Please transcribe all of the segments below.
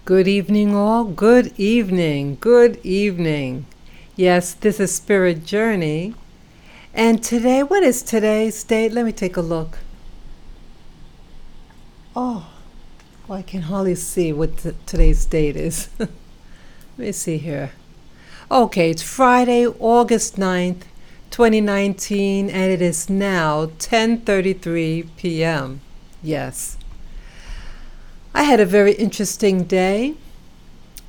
Good evening, all. Good evening. Good evening. Yes, this is Spirit Journey. And today, what is today's date? Let me take a look. Oh, I can hardly see what today's date is. Let me see here. Okay, it's Friday, August 9th, 2019, and it is now 10:33 p.m. Yes. I had a very interesting day.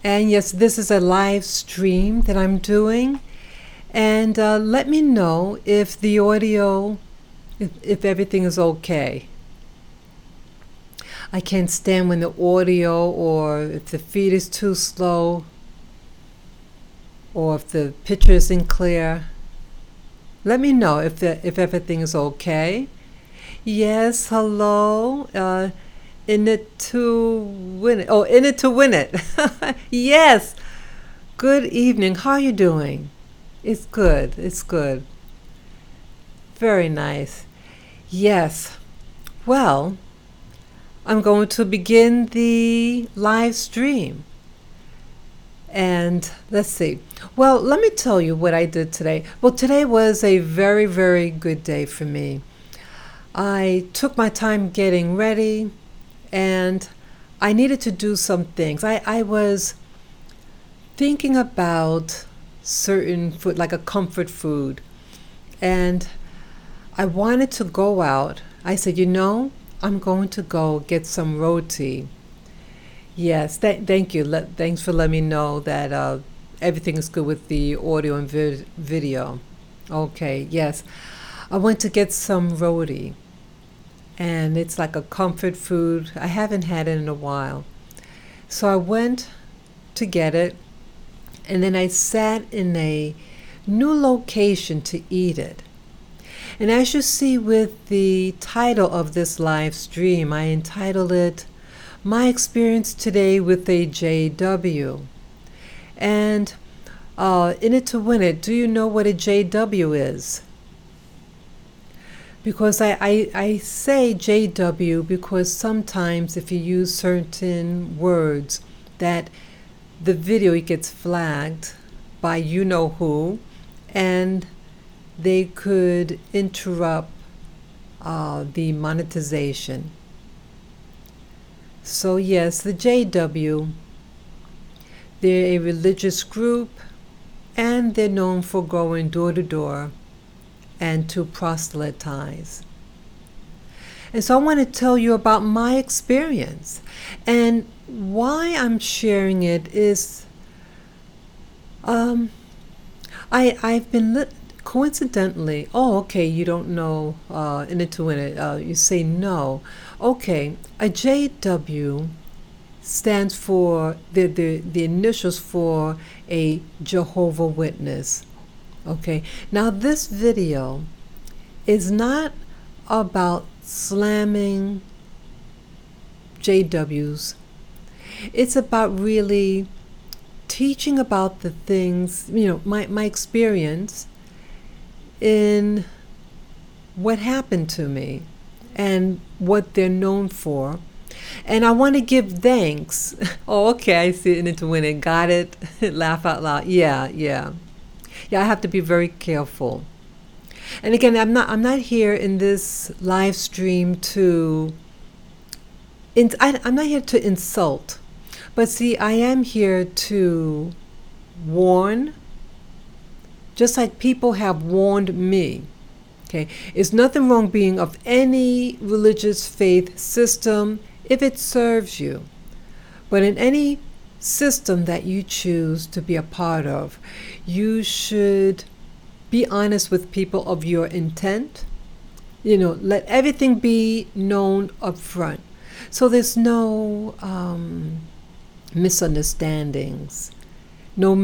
And yes, this is a live stream that I'm doing. And let me know if the audio, if everything is okay. I can't stand when the audio or if the feed is too slow or if the picture isn't clear. Let me know if everything is okay. Yes, hello. In it to win it. Oh, in it to win it. Yes. Good evening. How are you doing? It's good. It's good. Very nice. Yes. Well, I'm going to begin the live stream. And let's see. Well, let me tell you what I did today. Well, today was a very, very good day for me. I took my time getting ready. And I needed to do some things. I was thinking about certain food, like a comfort food. And I wanted to go out. I said, I'm going to go get some roti. Yes, thank you. Thanks for letting me know that everything is good with the audio and video. Okay, yes. I went to get some roti. And it's like a comfort food. I haven't had it in a while. So I went to get it, and then I sat in a new location to eat it. And as you see with the title of this live stream, I entitled it, My Experience Today with a JW. And in it to win it, do you know what a JW is? Because I say JW because sometimes if you use certain words that the video gets flagged by you-know-who, and they could interrupt the monetization. So yes, the JW, they're a religious group, and they're known for going door to door and to proselytize. And so I want to tell you about my experience. And why I'm sharing it is I've been coincidentally, you don't know in it to win it. You say no. Okay, a JW stands for the initials for a Jehovah's Witness. Okay, now this video is not about slamming JWs. It's about really teaching about the things, my experience in what happened to me and what they're known for. And I want to give thanks. Oh, okay, I see it in it to win it. Got it. Laugh out loud. Yeah, I have to be very careful. And again, I'm not here in this live stream I'm not here to insult. But see, I am here to warn, just like people have warned me. Okay, it's nothing wrong being of any religious faith system if it serves you. But in any system that you choose to be a part of, you should be honest with people of your intent. Let everything be known up front. So there's no misunderstandings, no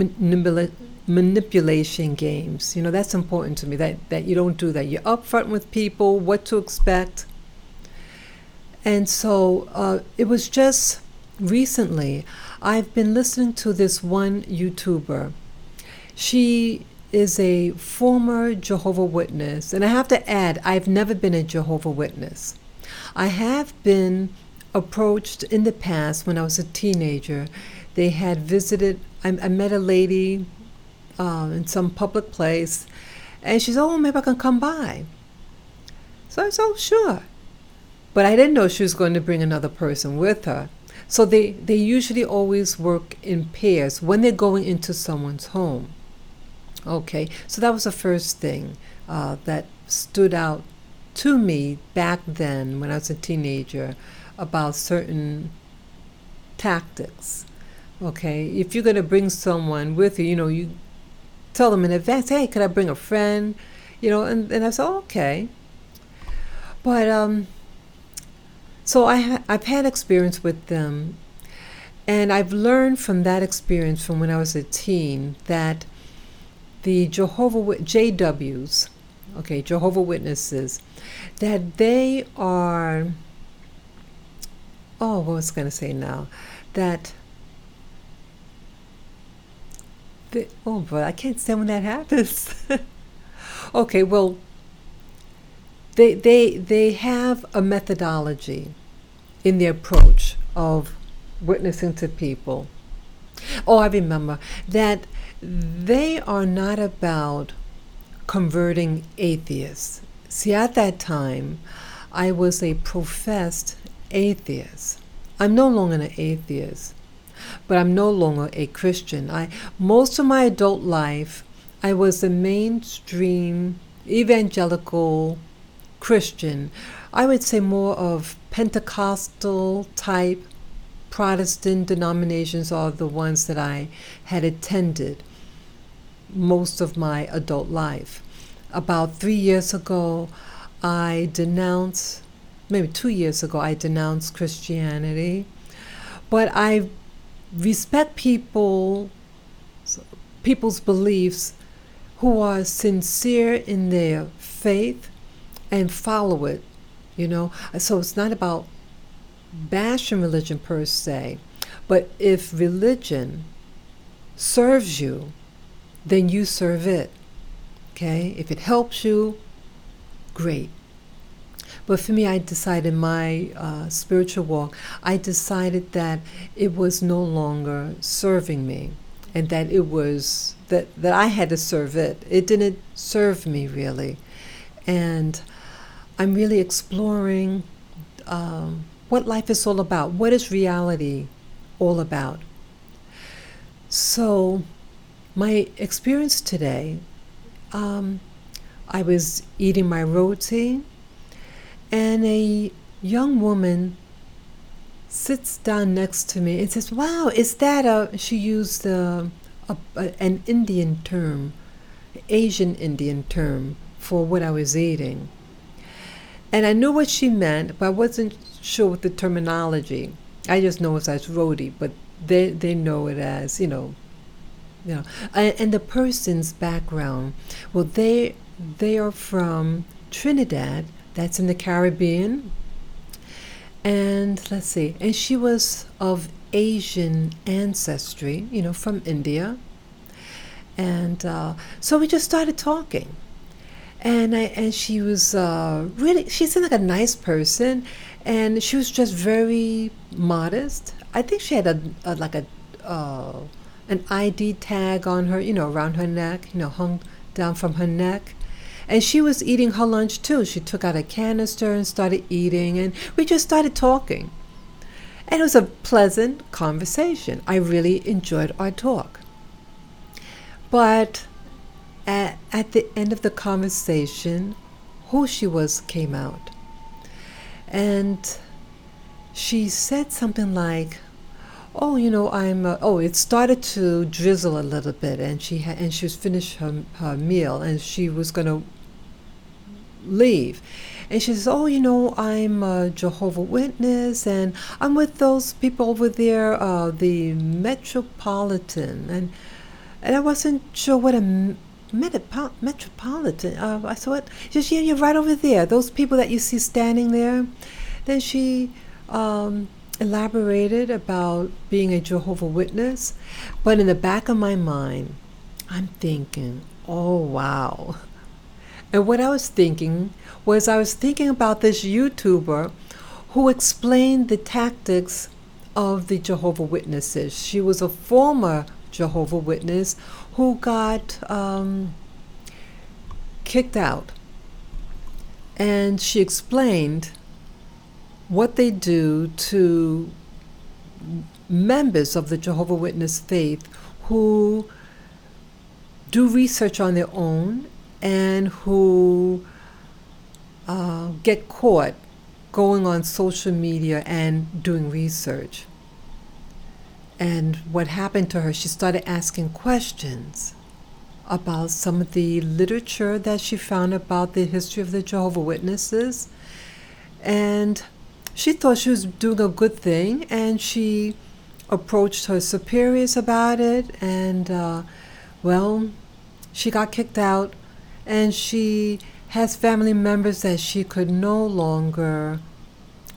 manipulation games. That's important to me, that you don't do that. You're upfront with people, what to expect. And so it was just recently, I've been listening to this one YouTuber. She is a former Jehovah's Witness. And I have to add, I've never been a Jehovah's Witness. I have been approached in the past when I was a teenager. They had visited, I met a lady in some public place, and she said, oh, maybe I can come by. So I said, oh, sure. But I didn't know she was going to bring another person with her. So they usually always work in pairs when they're going into someone's home. Okay, so that was the first thing that stood out to me back then when I was a teenager about certain tactics. Okay, if you're going to bring someone with you, you tell them in advance, hey, could I bring a friend? And I said, oh, okay. But so I've had experience with them, and I've learned from that experience from when I was a teen that the JWs, okay, Jehovah Witnesses, that they are, what was I going to say now? That, I can't stand when that happens. Okay, well, they have a methodology in the approach of witnessing to people. Oh, I remember that they are not about converting atheists. See, at that time, I was a professed atheist. I'm no longer an atheist, but I'm no longer a Christian. Most of my adult life, I was a mainstream evangelical Christian. I would say more of Pentecostal type Protestant denominations are the ones that I had attended most of my adult life. About 3 years ago, maybe 2 years ago, I denounced Christianity. But I respect people's beliefs who are sincere in their faith and follow it, So it's not about bashing religion per se, but if religion serves you, then you serve it. Okay? If it helps you, great. But for me, I decided my spiritual walk, I decided that it was no longer serving me, and that it was that I had to serve it. It didn't serve me really, and I'm really exploring what life is all about. What is reality all about? So my experience today, I was eating my roti, and a young woman sits down next to me and says, wow, is that she used an Indian term, Asian Indian term for what I was eating. And I knew what she meant, but I wasn't sure with the terminology. I just know it as roti, but they know it as, and the person's background. Well, they are from Trinidad, that's in the Caribbean. And let's see, and she was of Asian ancestry, from India. And so we just started talking. And she was really, she seemed like a nice person, and she was just very modest. I think she had an ID tag on her, around her neck, hung down from her neck. And she was eating her lunch too. She took out a canister and started eating, and we just started talking. And it was a pleasant conversation. I really enjoyed our talk. But at the end of the conversation, who she was came out. And she said something like, oh, it started to drizzle a little bit, and she was finished her meal, and she was going to leave. And she says, oh, I'm a Jehovah Witness, and I'm with those people over there, the Metropolitan. And I wasn't sure what a Metropolitan, I saw it. She says, yeah, you're right over there. Those people that you see standing there. Then she elaborated about being a Jehovah Witness. But in the back of my mind, I'm thinking, oh, wow. And what I was thinking about this YouTuber who explained the tactics of the Jehovah's Witnesses. She was a former Jehovah's Witness who got kicked out. And she explained what they do to members of the Jehovah's Witness faith who do research on their own and who get caught going on social media and doing research. And what happened to her, she started asking questions about some of the literature that she found about the history of the Jehovah's Witnesses. And she thought she was doing a good thing, and she approached her superiors about it, and well, she got kicked out, and she has family members that she could no longer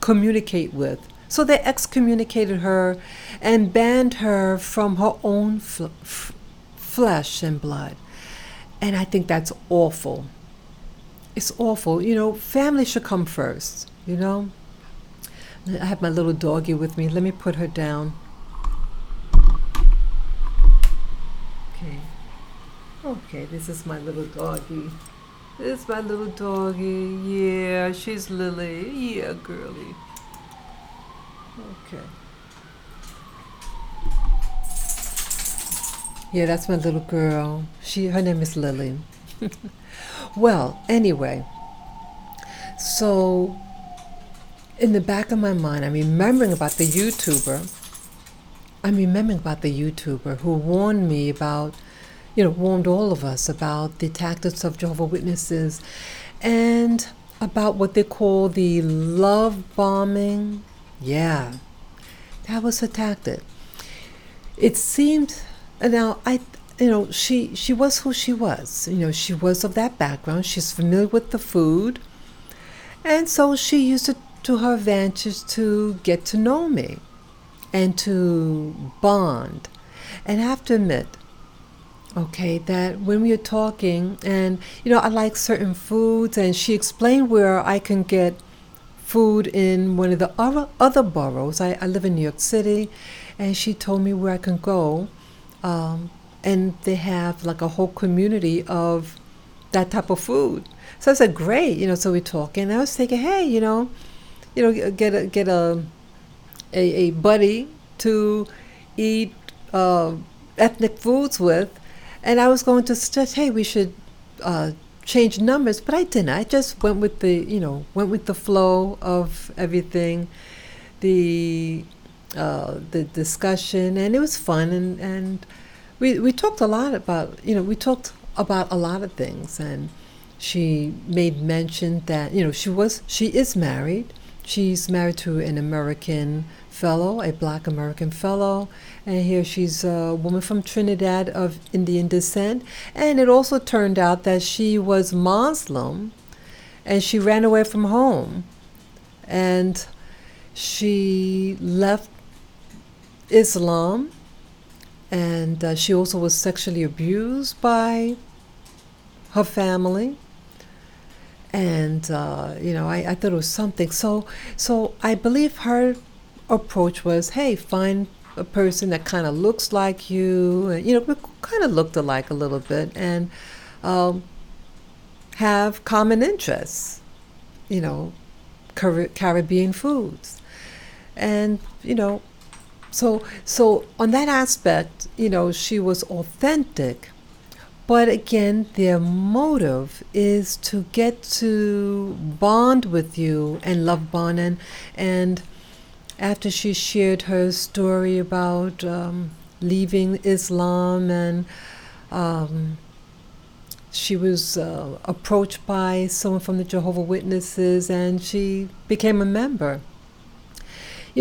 communicate with. So they excommunicated her and banned her from her own flesh and blood. And I think that's awful. It's awful. You know, family should come first, you know. I have my little doggie with me. Let me put her down. Okay, this is my little doggie. This is my little doggie. Yeah, she's Lily. Yeah, girly. Okay. Yeah, that's my little girl. Her name is Lily. Well, anyway. So, in the back of my mind, I'm remembering about the YouTuber who warned me about, warned all of us about the tactics of Jehovah's Witnesses and about what they call the love bombing. Yeah, that was her tactic. It seemed, now she was who she was. She was of that background. She's familiar with the food. And so she used it to her advantage to get to know me and to bond. And I have to admit, that when we were talking, and I like certain foods, and she explained where I can get food in one of the other boroughs. I live in New York City, and she told me where I can go, and they have like a whole community of that type of food. So I said, great, so we're talking. And I was thinking, hey, get a buddy to eat ethnic foods with. And I was going to suggest, hey, we should change numbers, but I didn't. I just went with the flow of everything, the discussion, and it was fun. And we talked a lot about a lot of things. And she made mention that she is married. She's married to an American fellow, a Black American fellow, and here she's a woman from Trinidad of Indian descent. And it also turned out that she was Muslim, and she ran away from home, and she left Islam, and she also was sexually abused by her family. And I thought it was something. So I believe her approach was, hey, find a person that kind of looks like you, and we kind of looked alike a little bit, and have common interests, Caribbean foods, and so on that aspect, she was authentic. But again, their motive is to get to bond with you and love bond. And after she shared her story about leaving Islam, and she was approached by someone from the Jehovah's Witnesses, and she became a member.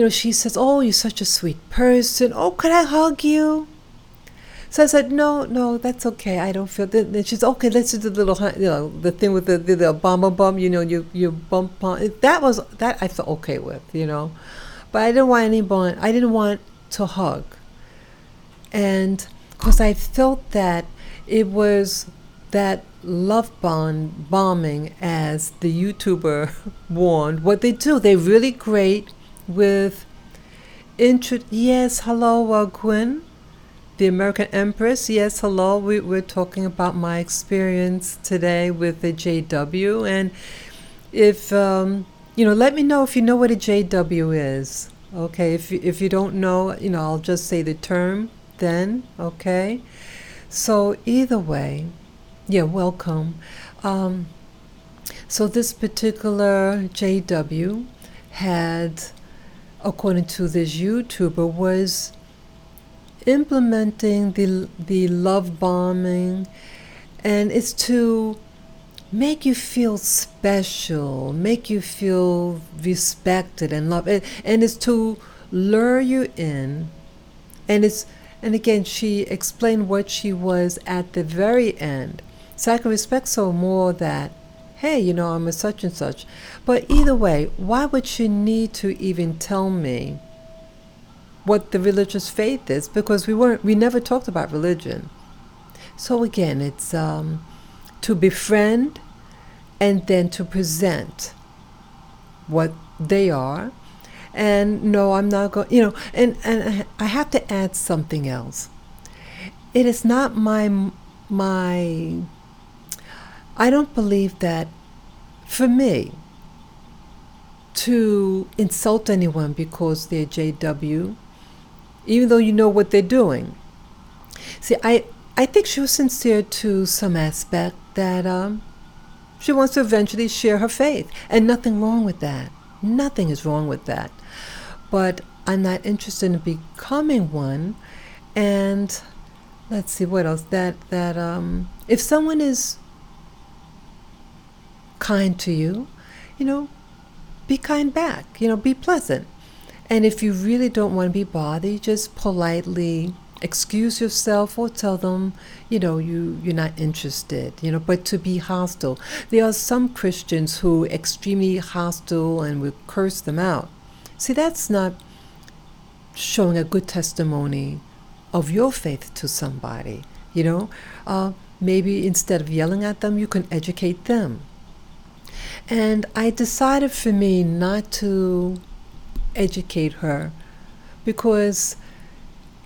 She says, oh, you're such a sweet person. Oh, could I hug you? So I said, no, that's okay. I don't feel that. And she's okay. Let's do the little, the thing with the bomb, you bump on. That I felt okay with, but I didn't want anyone. I didn't want to hug, and because I felt that it was that bombing, as the YouTuber warned. What they do, they're really great with yes, hello, Gwen, the American Empress. Yes, hello. We're talking about my experience today with the JW, and if let me know if you know what a JW is. Okay, if you don't know, I'll just say the term then. Okay, so either way, yeah, welcome. So this particular JW had, according to this YouTuber, was implementing the love bombing, and it's to make you feel special, make you feel respected and loved, and it's to lure you in. And again, she explained what she was at the very end. So I can respect so more that, hey, I'm a such and such. But either way, why would she need to even tell me what the religious faith is? Because we never talked about religion. So again, it's to befriend and then to present what they are. And no, I'm not going, and I have to add something else. It is not my, I don't believe that for me to insult anyone because they're JW, even though you know what they're doing. See, I think she was sincere to some aspect that she wants to eventually share her faith, and nothing wrong with that. Nothing is wrong with that. But I'm not interested in becoming one. And let's see what else. That if someone is kind to you, be kind back. Be pleasant. And if you really don't want to be bothered, just politely excuse yourself or tell them, you're not interested, but to be hostile. There are some Christians who are extremely hostile and will curse them out. See, that's not showing a good testimony of your faith to somebody, maybe instead of yelling at them, you can educate them. And I decided for me not to educate her because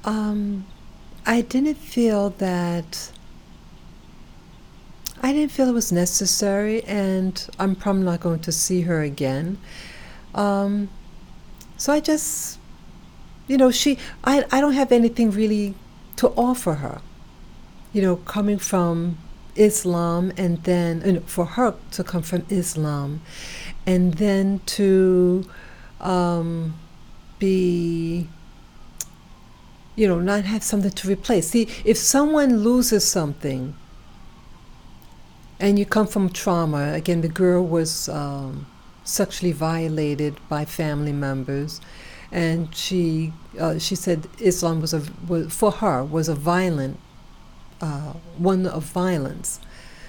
I didn't feel it was necessary, and I'm probably not going to see her again. So I just, I don't have anything really to offer her, coming from Islam, and then for her to come from Islam, and then to be, not have something to replace. See, if someone loses something and you come from trauma, again, the girl was sexually violated by family members, and she said Islam was for her a violent one of violence.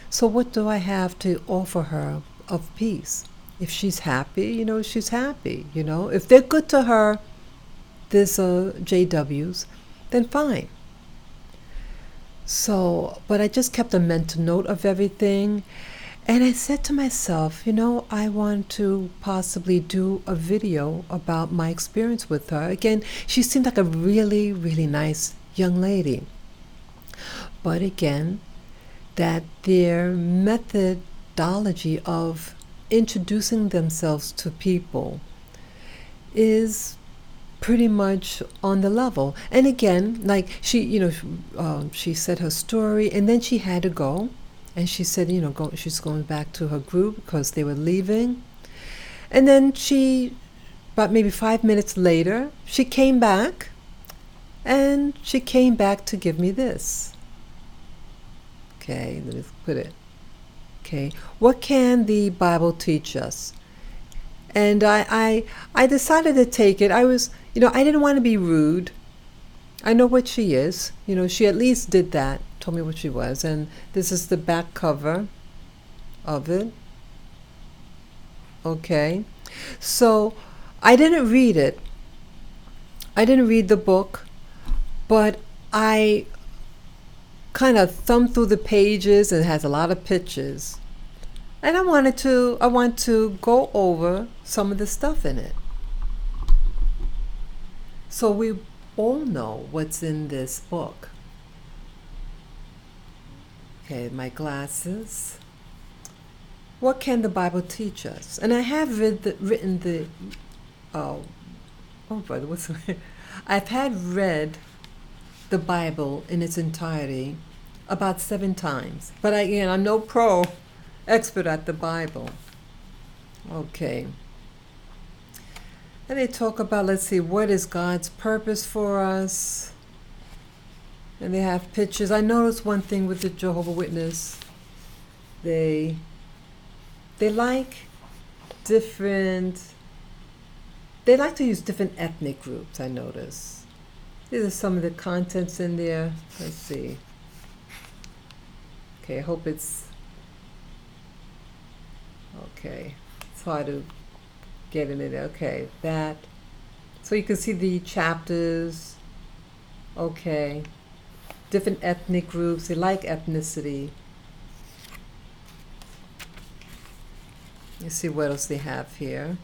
So what do I have to offer her of peace? If she's happy, she's happy. If they're good to her, there's JWs, then fine. So, but I just kept a mental note of everything. And I said to myself, I want to possibly do a video about my experience with her. Again, she seemed like a really, really nice young lady. But again, that their methodology of introducing themselves to people is pretty much on the level. And again, like she said her story, and then she had to go. And she said, she's going back to her group because they were leaving. And then about maybe 5 minutes later, she came back. And she came back to give me this. Okay, let me put it. Okay, what can the Bible teach us? And I decided to take it. I was, I didn't want to be rude. I know what she is. She at least did that, told me what she was. And this is the back cover of it. Okay. So I didn't read it. I didn't read the book, but I kind of thumb through the pages, and it has a lot of pictures. And I want to go over some of the stuff in it. So we all know what's in this book. Okay, my glasses. What can the Bible teach us? And I have written the brother, I've read the Bible in its entirety about 7 times. But I'm no pro expert at the Bible. Okay. And they talk about, let's see, what is God's purpose for us? And they have pictures. I noticed one thing with the Jehovah's Witness. They like to use different ethnic groups, I notice. These are some of the contents in there. Let's see. Okay, I hope it's okay. It's hard to get into there. Okay, that. So you can see the chapters. Okay. Different ethnic groups. They like ethnicity. Let's see what else they have here.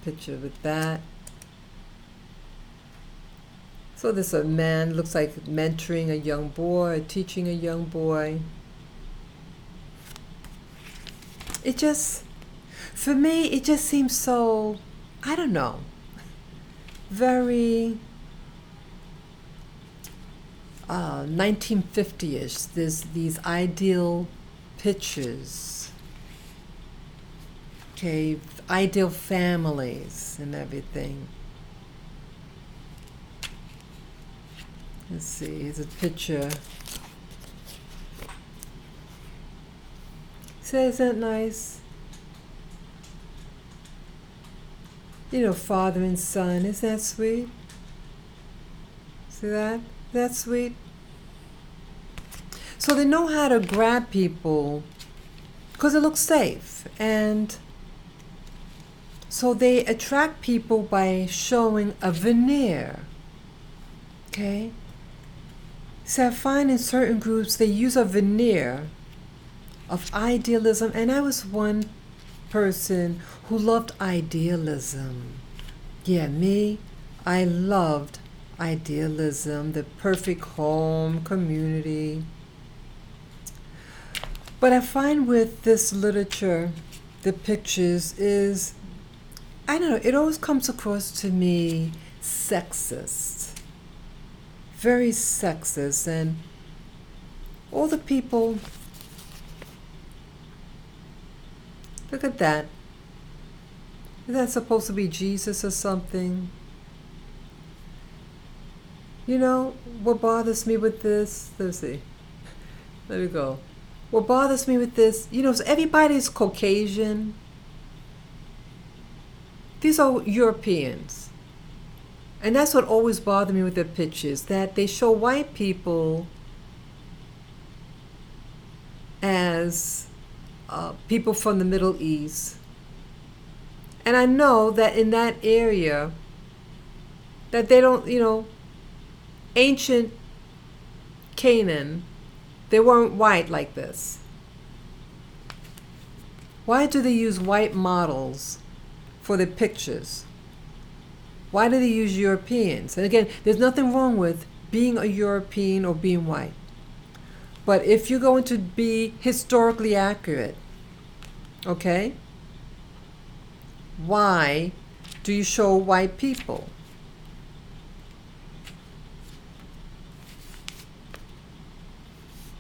Picture with that. So this a man, looks like mentoring a young boy, teaching a young boy. It just, for me, it just seems so, I don't know, very 1950-ish. There's these ideal pictures, okay, ideal families and everything. Let's see, here's a picture. See, isn't that nice? Father and son, isn't that sweet? See that? That's sweet. So they know how to grab people because it looks safe. And so they attract people by showing a veneer. Okay? So I find in certain groups they use a veneer of idealism. And I was one person who loved idealism. Yeah, me, I loved idealism, the perfect home, community. But I find with this literature, the pictures is, I don't know, it always comes across to me sexist. Very sexist. And all the people, look at that. Is that supposed to be Jesus or something? What bothers me with this, let's see. Let me go. What bothers me with this, so everybody's Caucasian. These are Europeans. And that's what always bothered me with their pictures, that they show white people as people from the Middle East. And I know that in that area, that they don't, ancient Canaan, they weren't white like this. Why do they use white models for their pictures? Why do they use Europeans? And again, there's nothing wrong with being a European or being white. But if you're going to be historically accurate, okay, why do you show white people?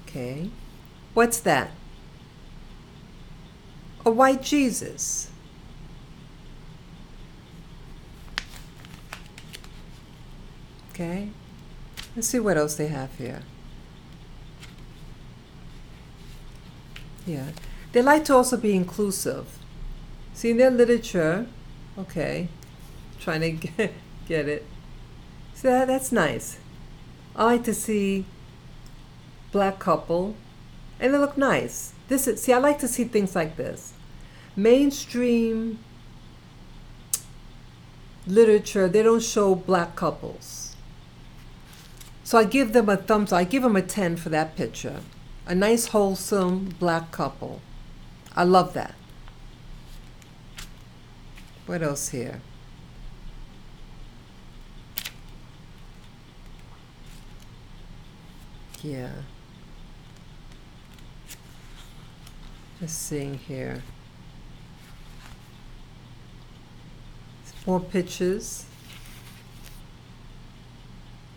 Okay, what's that? A white Jesus. Okay, let's see what else they have here. Yeah, they like to also be inclusive. See, in their literature, okay, trying to get it. See, that's nice. I like to see black couple, and they look nice. I like to see things like this. Mainstream literature, they don't show black couples. So I give them a thumbs up. I give them a 10 for that picture. A nice, wholesome black couple. I love that. What else here? Yeah. Just seeing here. More pictures.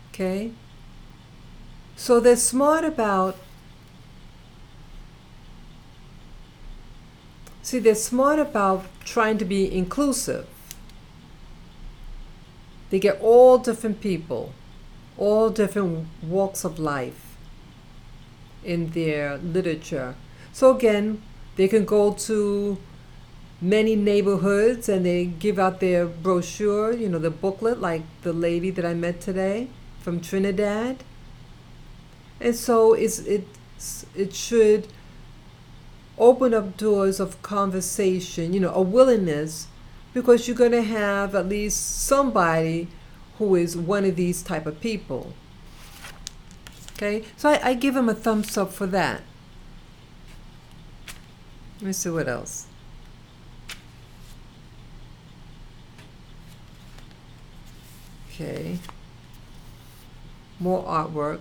Okay. So they're smart about, they're smart about trying to be inclusive. They get all different people, all different walks of life in their literature. So again, they can go to many neighborhoods and they give out their brochure, the booklet, like the lady that I met today from Trinidad. And so it should open up doors of conversation, a willingness, because you're going to have at least somebody who is one of these type of people. Okay, so I give him a thumbs up for that. Let me see what else. Okay, more artwork.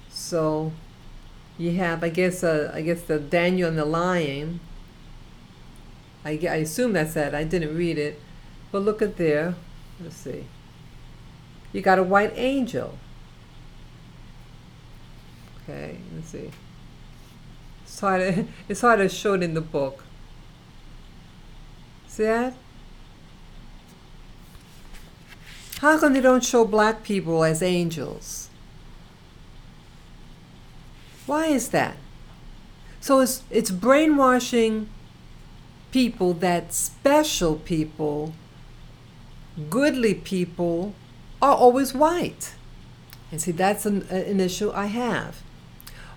So you have, I guess the Daniel and the Lion. I assume that's that. I didn't read it, but look at there. Let's see. You got a white angel. Okay, let's see. It's hard to show it in the book. See that? How come they don't show black people as angels? Why is that? So it's brainwashing people that special people, goodly people, are always white. And see, that's an issue I have.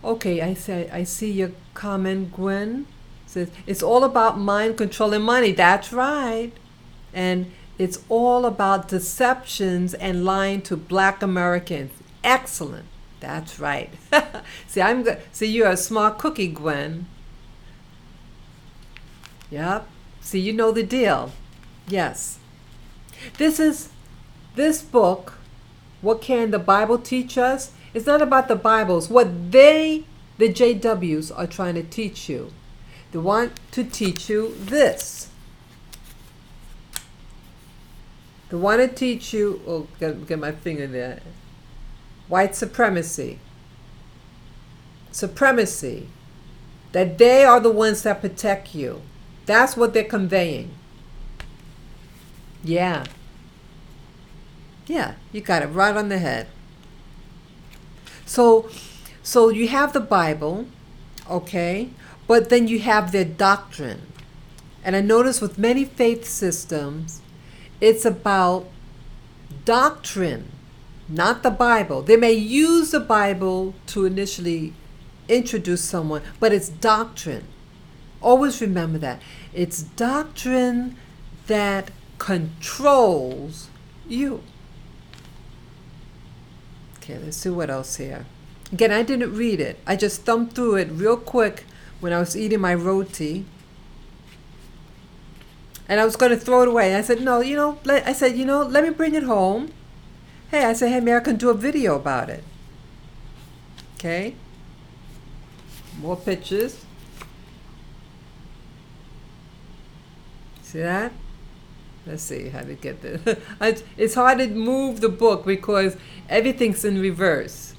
Okay, I see your comment, Gwen. It says, it's all about mind control and money. That's right. And it's all about deceptions and lying to black Americans. Excellent. That's right. See, you're a smart cookie, Gwen. Yep. See, you know the deal. Yes. This book, What Can the Bible Teach Us? It's not about the Bibles. What the JWs, are trying to teach you. They want to teach you this. They want to teach you, get my finger there. White supremacy. Supremacy. That they are the ones that protect you. That's what they're conveying. Yeah. Yeah, you got it right on the head. So you have the Bible, okay, but then you have their doctrine. And I notice with many faith systems, it's about doctrine, not the Bible. They may use the Bible to initially introduce someone, but it's doctrine. Always remember that. It's doctrine that controls you. Okay, let's see what else here. Again, I didn't read it. I just thumbed through it real quick when I was eating my roti. And I was going to throw it away. I said, no, let me bring it home. Hey, I said, hey, maybe I can do a video about it. Okay. More pictures. See that? Let's see how to get this. It's hard to move the book because everything's in reverse.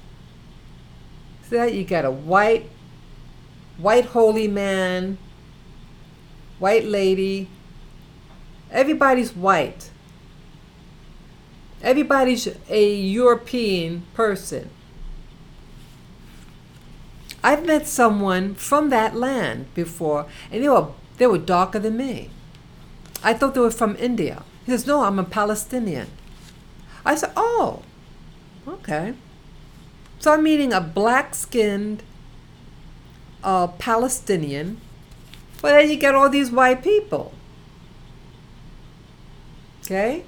See that? You got a white holy man, white lady. Everybody's white. Everybody's a European person. I've met someone from that land before, and they were darker than me. I thought they were from India. He says, no, I'm a Palestinian. I said, oh, okay. So I'm meeting a black-skinned Palestinian, but then you get all these white people. Okay?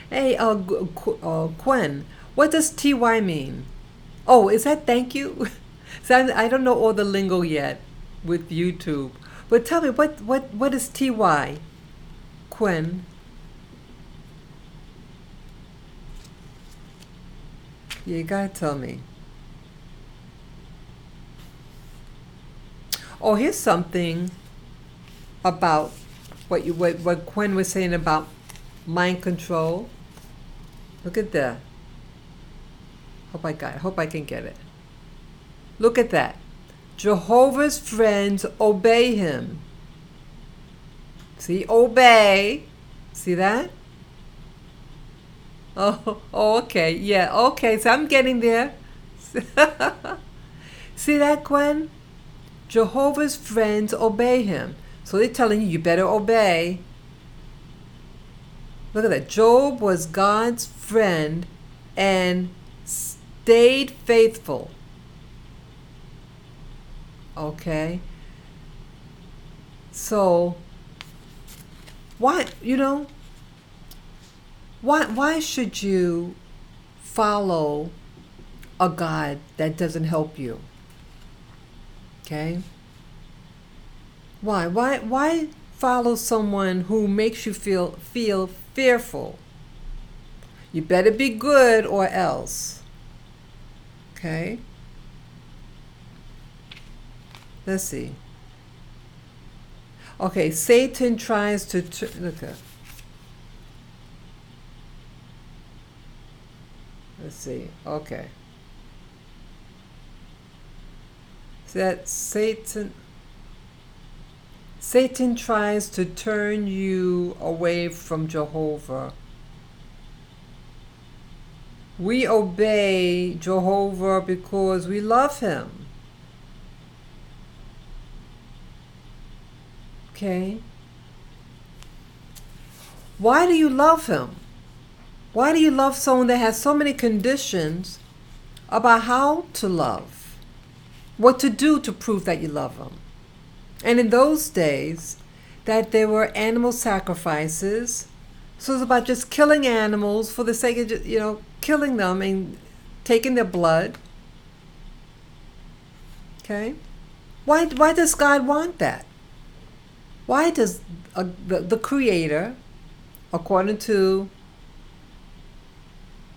Hey, Gwen, what does TY mean? Oh, is that thank you? So I don't know all the lingo yet with YouTube. But tell me, what is TY, Gwen? You gotta tell me. Oh, here's something about what Gwen was saying about mind control. Look at that. Hope I can get it. Look at that. Jehovah's friends obey him. See, obey. See that? Oh, okay. Yeah, okay. So I'm getting there. See that, Gwen? Jehovah's friends obey him. So they're telling you better obey. Look at that. Job was God's friend and stayed faithful. Okay? So, why should you follow a God that doesn't help you? Okay? Why follow someone who makes you feel fearful? You better be good or else. Okay? Let's see. Okay, Satan tries to look at. Let's see. Okay. So that Satan tries to turn you away from Jehovah. We obey Jehovah because we love him. Okay? Why do you love him? Why do you love someone that has so many conditions about how to love? What to do to prove that you love them? And in those days, that there were animal sacrifices. So it's about just killing animals for the sake of just, killing them and taking their blood. Okay? Why does God want that? Why does the Creator, according to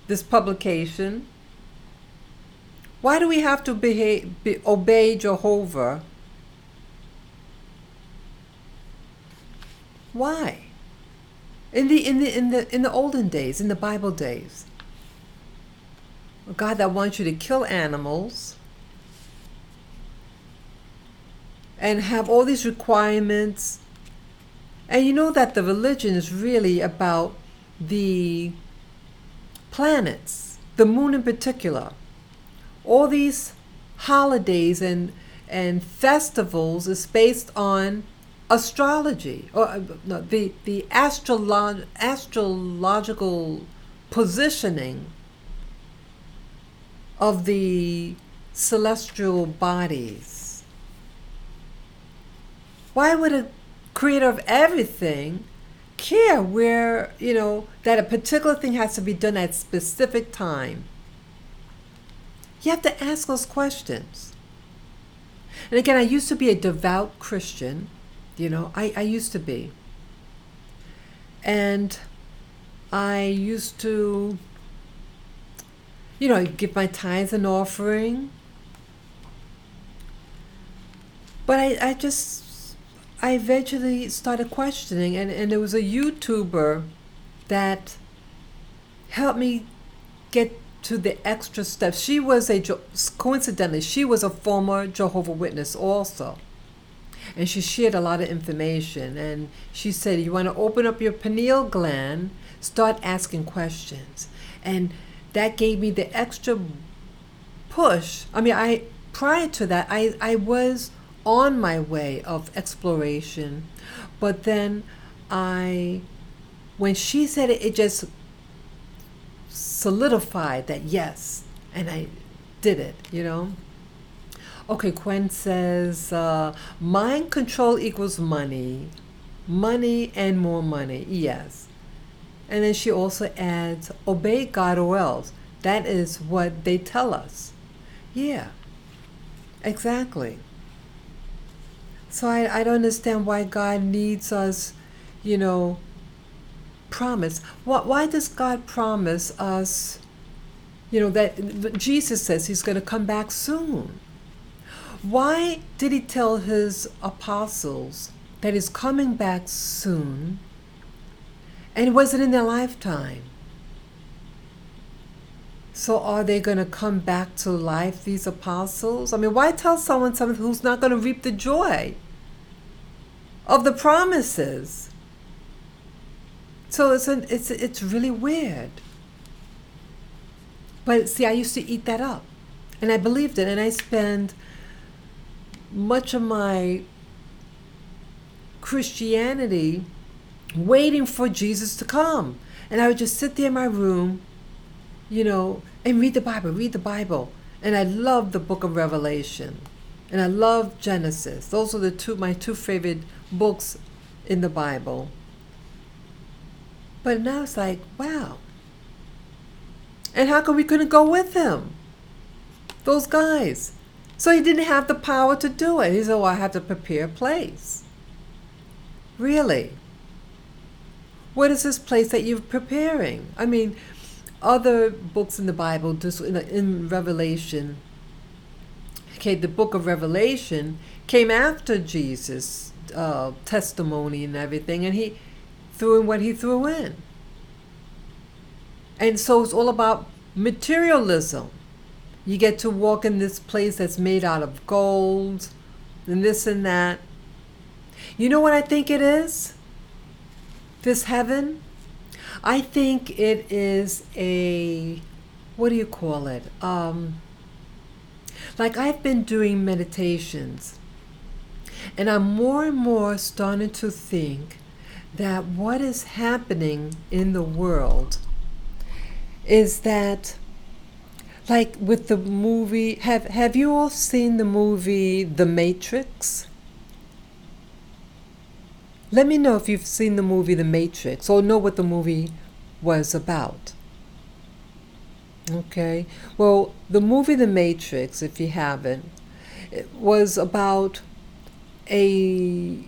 this publication, why do we have to obey Jehovah? Why? In the olden days, in the Bible days, a God that wants you to kill animals and have all these requirements. And you know that the religion is really about the planets, the moon in particular. All these holidays and festivals is based on astrology, or no, the astrological positioning of the celestial bodies. Why would a creator of everything care where, that a particular thing has to be done at a specific time? You have to ask those questions. And again, I used to be a devout Christian. I used to be. And I used to, give my tithes and offering. But I eventually started questioning, and there was a YouTuber that helped me get to the extra steps. She was coincidentally, she was a former Jehovah's Witness also. And she shared a lot of information. And she said, you want to open up your pineal gland, start asking questions. And that gave me the extra push. Prior to that, I was on my way of exploration. But then when she said it, it just solidified that yes, and I did it, Okay, Gwen says, mind control equals money. Money and more money. Yes. And then she also adds, obey God or else. That is what they tell us. Yeah, exactly. So I don't understand why God needs us, you know, promise. Why does God promise us, that Jesus says he's going to come back soon? Why did he tell his apostles that he's coming back soon and it wasn't in their lifetime? So are they going to come back to life, these apostles? I mean, why tell someone something who's not going to reap the joy of the promises? So it's really weird. But see, I used to eat that up, and I believed it, and I spent much of my Christianity waiting for Jesus to come. And I would just sit there in my room, and read the Bible. And I love the book of Revelation. And I love Genesis. Those are my two favorite books in the Bible. But now it's like, wow. And how come we couldn't go with him? Those guys. So he didn't have the power to do it. He said, well, I have to prepare a place. Really? What is this place that you're preparing? I mean, other books in the Bible, just in Revelation, okay, the book of Revelation came after Jesus' testimony and everything, and he threw in what he threw in. And so it's all about materialism. You get to walk in this place that's made out of gold and this and that. You know what I think it is? This heaven? I think it is what do you call it? Like I've been doing meditations, and I'm more and more starting to think that what is happening in the world is that, like with the movie, have you all seen the movie The Matrix? Let me know if you've seen the movie The Matrix or know what the movie was about. Okay, well, the movie The Matrix, if you haven't, it was about a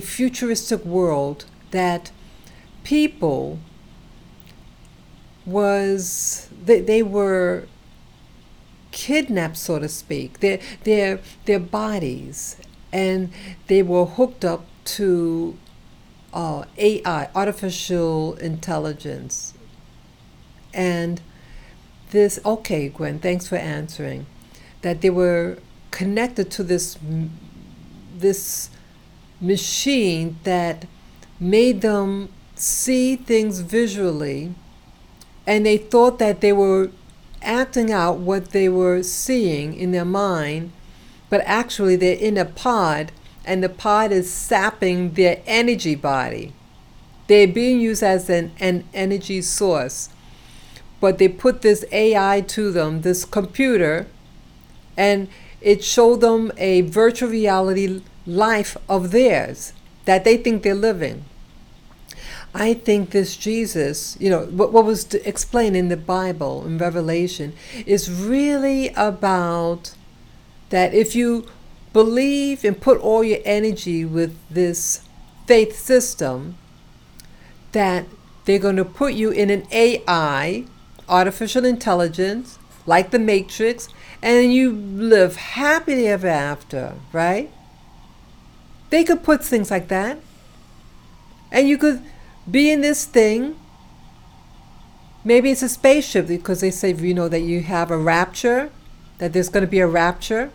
futuristic world that people they were kidnapped, so to speak, their bodies, and they were hooked up to AI, artificial intelligence. And okay, Gwen, thanks for answering. That they were connected to this machine that made them see things visually, and they thought that they were acting out what they were seeing in their mind, but actually they're in a pod, and the pod is sapping their energy body. They're being used as an energy source. But they put this AI to them, this computer, and it showed them a virtual reality life of theirs that they think they're living. I think this Jesus, what was explained in the Bible, in Revelation, is really about that if you believe and put all your energy with this faith system, that they're going to put you in an AI, artificial intelligence, like the Matrix, and you live happily ever after, right? They could put things like that. And you could be in this thing. Maybe it's a spaceship, because they say, that you have a rapture, that there's going to be a rapture.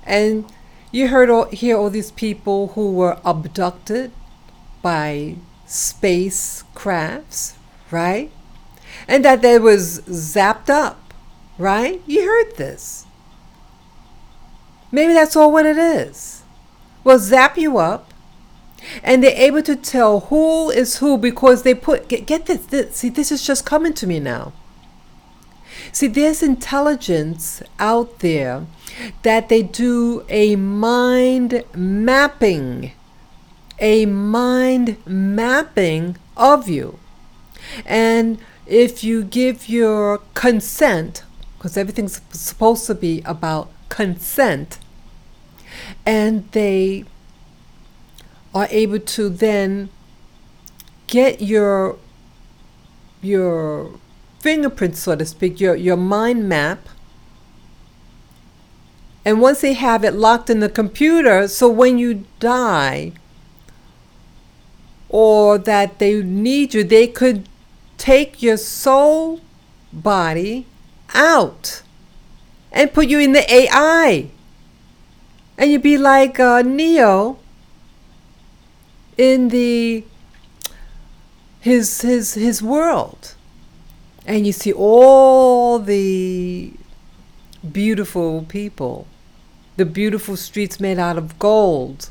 And you hear all these people who were abducted by spacecrafts, right? And that they was zapped up, right? You heard this. Maybe that's all what it is. Well, zap you up, and they're able to tell who is who because they get this. See, this is just coming to me now. See, there's intelligence out there that they do a mind mapping of you. And if you give your consent, because everything's supposed to be about consent, and they are able to then get your fingerprint, so to speak, your mind map. And once they have it locked in the computer, so when you die or that they need you, they could take your soul body out and put you in the AI. And you'd be like Neo in his world. And you see all the beautiful people, the beautiful streets made out of gold.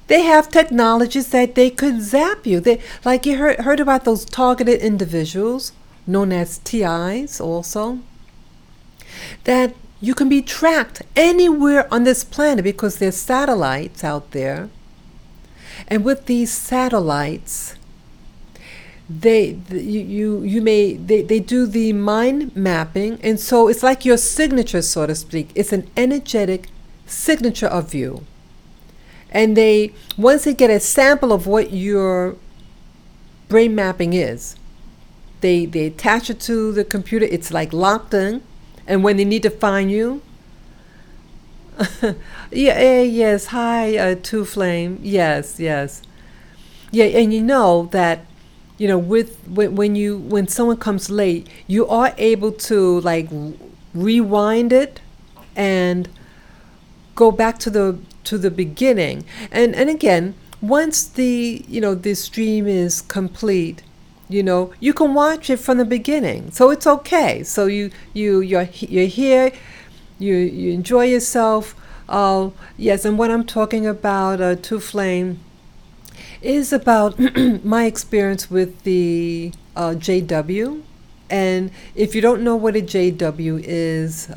They have technologies that they could zap you. They, like you heard about those targeted individuals, known as TIs also, that you can be tracked anywhere on this planet because there's satellites out there. And with these satellites, they do the mind mapping, and so it's like your signature, so to speak. It's an energetic signature of you. And they, once they get a sample of what your brain mapping is, they attach it to the computer. It's like locked in, and when they need to find you, yes, hi, Two Flame, yes, yeah, and you know that. You know, when someone comes late, you are able to like rewind it and go back to the beginning. And again, once the stream is complete, you can watch it from the beginning. So it's okay. So you're here, you enjoy yourself. Yes, and what I'm talking about, Two Flame, is about my experience with the JW. And if you don't know what a JW is,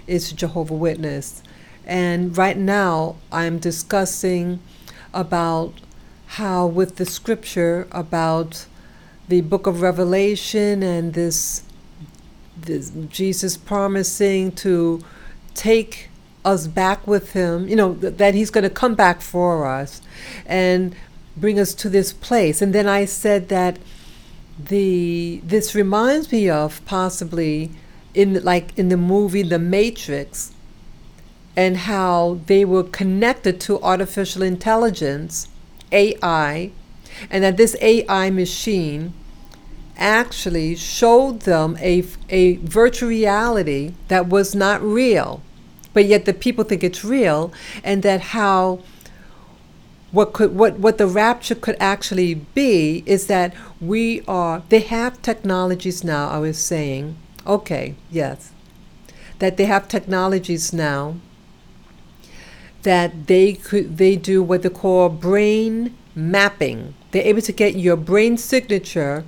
it's Jehovah's Witness. And right now I'm discussing about how with the scripture about the book of Revelation and this Jesus promising to take us back with him, that he's going to come back for us and bring us to this place. And then I said that this reminds me of possibly in the movie The Matrix, and how they were connected to artificial intelligence, AI, and that this AI machine actually showed them a virtual reality that was not real, but yet the people think it's real, and that how what the rapture could actually be is that they have technologies now, I was saying, okay, yes, that they have technologies now that they do what they call brain mapping. They're able to get your brain signature,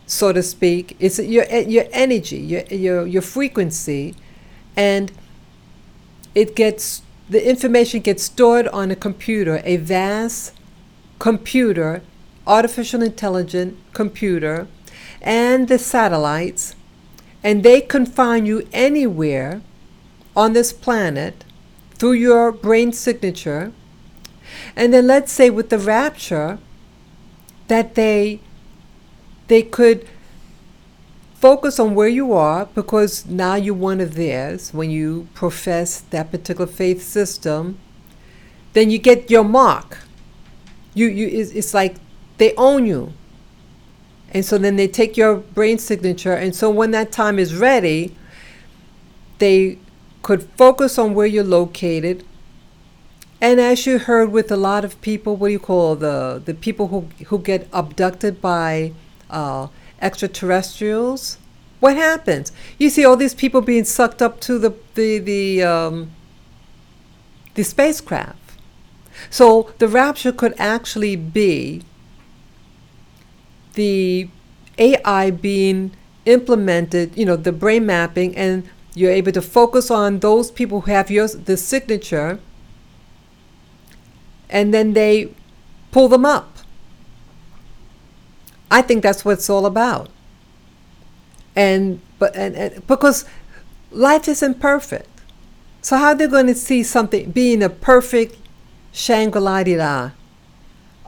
so to speak. It's your energy, your frequency, and the information gets stored on a computer, a vast computer, artificial intelligent computer, and the satellites, and they can find you anywhere on this planet through your brain signature. And then let's say with the rapture that they could focus on where you are, because now you're one of theirs. When you profess that particular faith system, then you get your mark. It's like they own you. And so then they take your brain signature, and so when that time is ready, they could focus on where you're located. And as you heard with a lot of people, what do you call the people who get abducted by extraterrestrials? What happens? You see all these people being sucked up to the spacecraft. So the rapture could actually be the AI being implemented, the brain mapping, and you're able to focus on those people who have the signature, and then they pull them up. I think that's what it's all about. And because life isn't perfect, so how are they going to see something being a perfect Shangri-La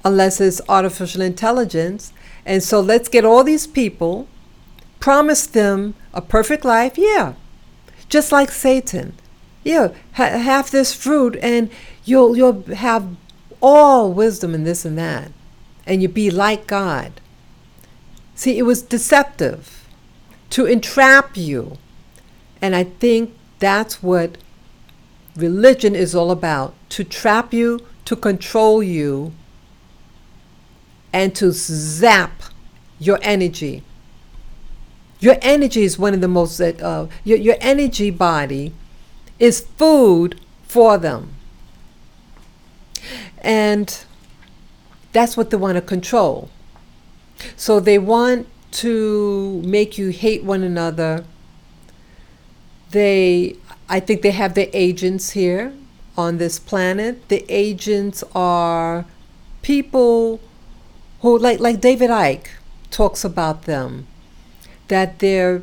unless it's artificial intelligence? And so let's get all these people, promise them a perfect life, just like Satan. Have this fruit and you'll have all wisdom and this and that, and you'll be like God. See, it was deceptive to entrap you. And I think that's what religion is all about, to trap you, to control you, and to zap your energy. Your energy is one of the most, your energy body is food for them. And that's what they want to control. So they want to make you hate one another. I think they have their agents here on this planet. The agents are people who, like David Icke talks about them, that they're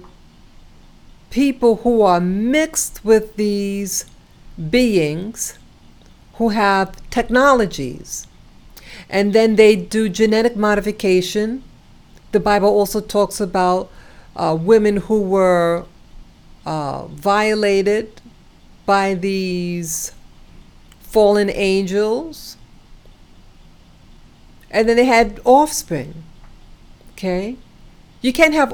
people who are mixed with these beings who have technologies. And then they do genetic modification. The Bible also talks about women who were violated by these fallen angels. And then they had offspring. Okay? You can't have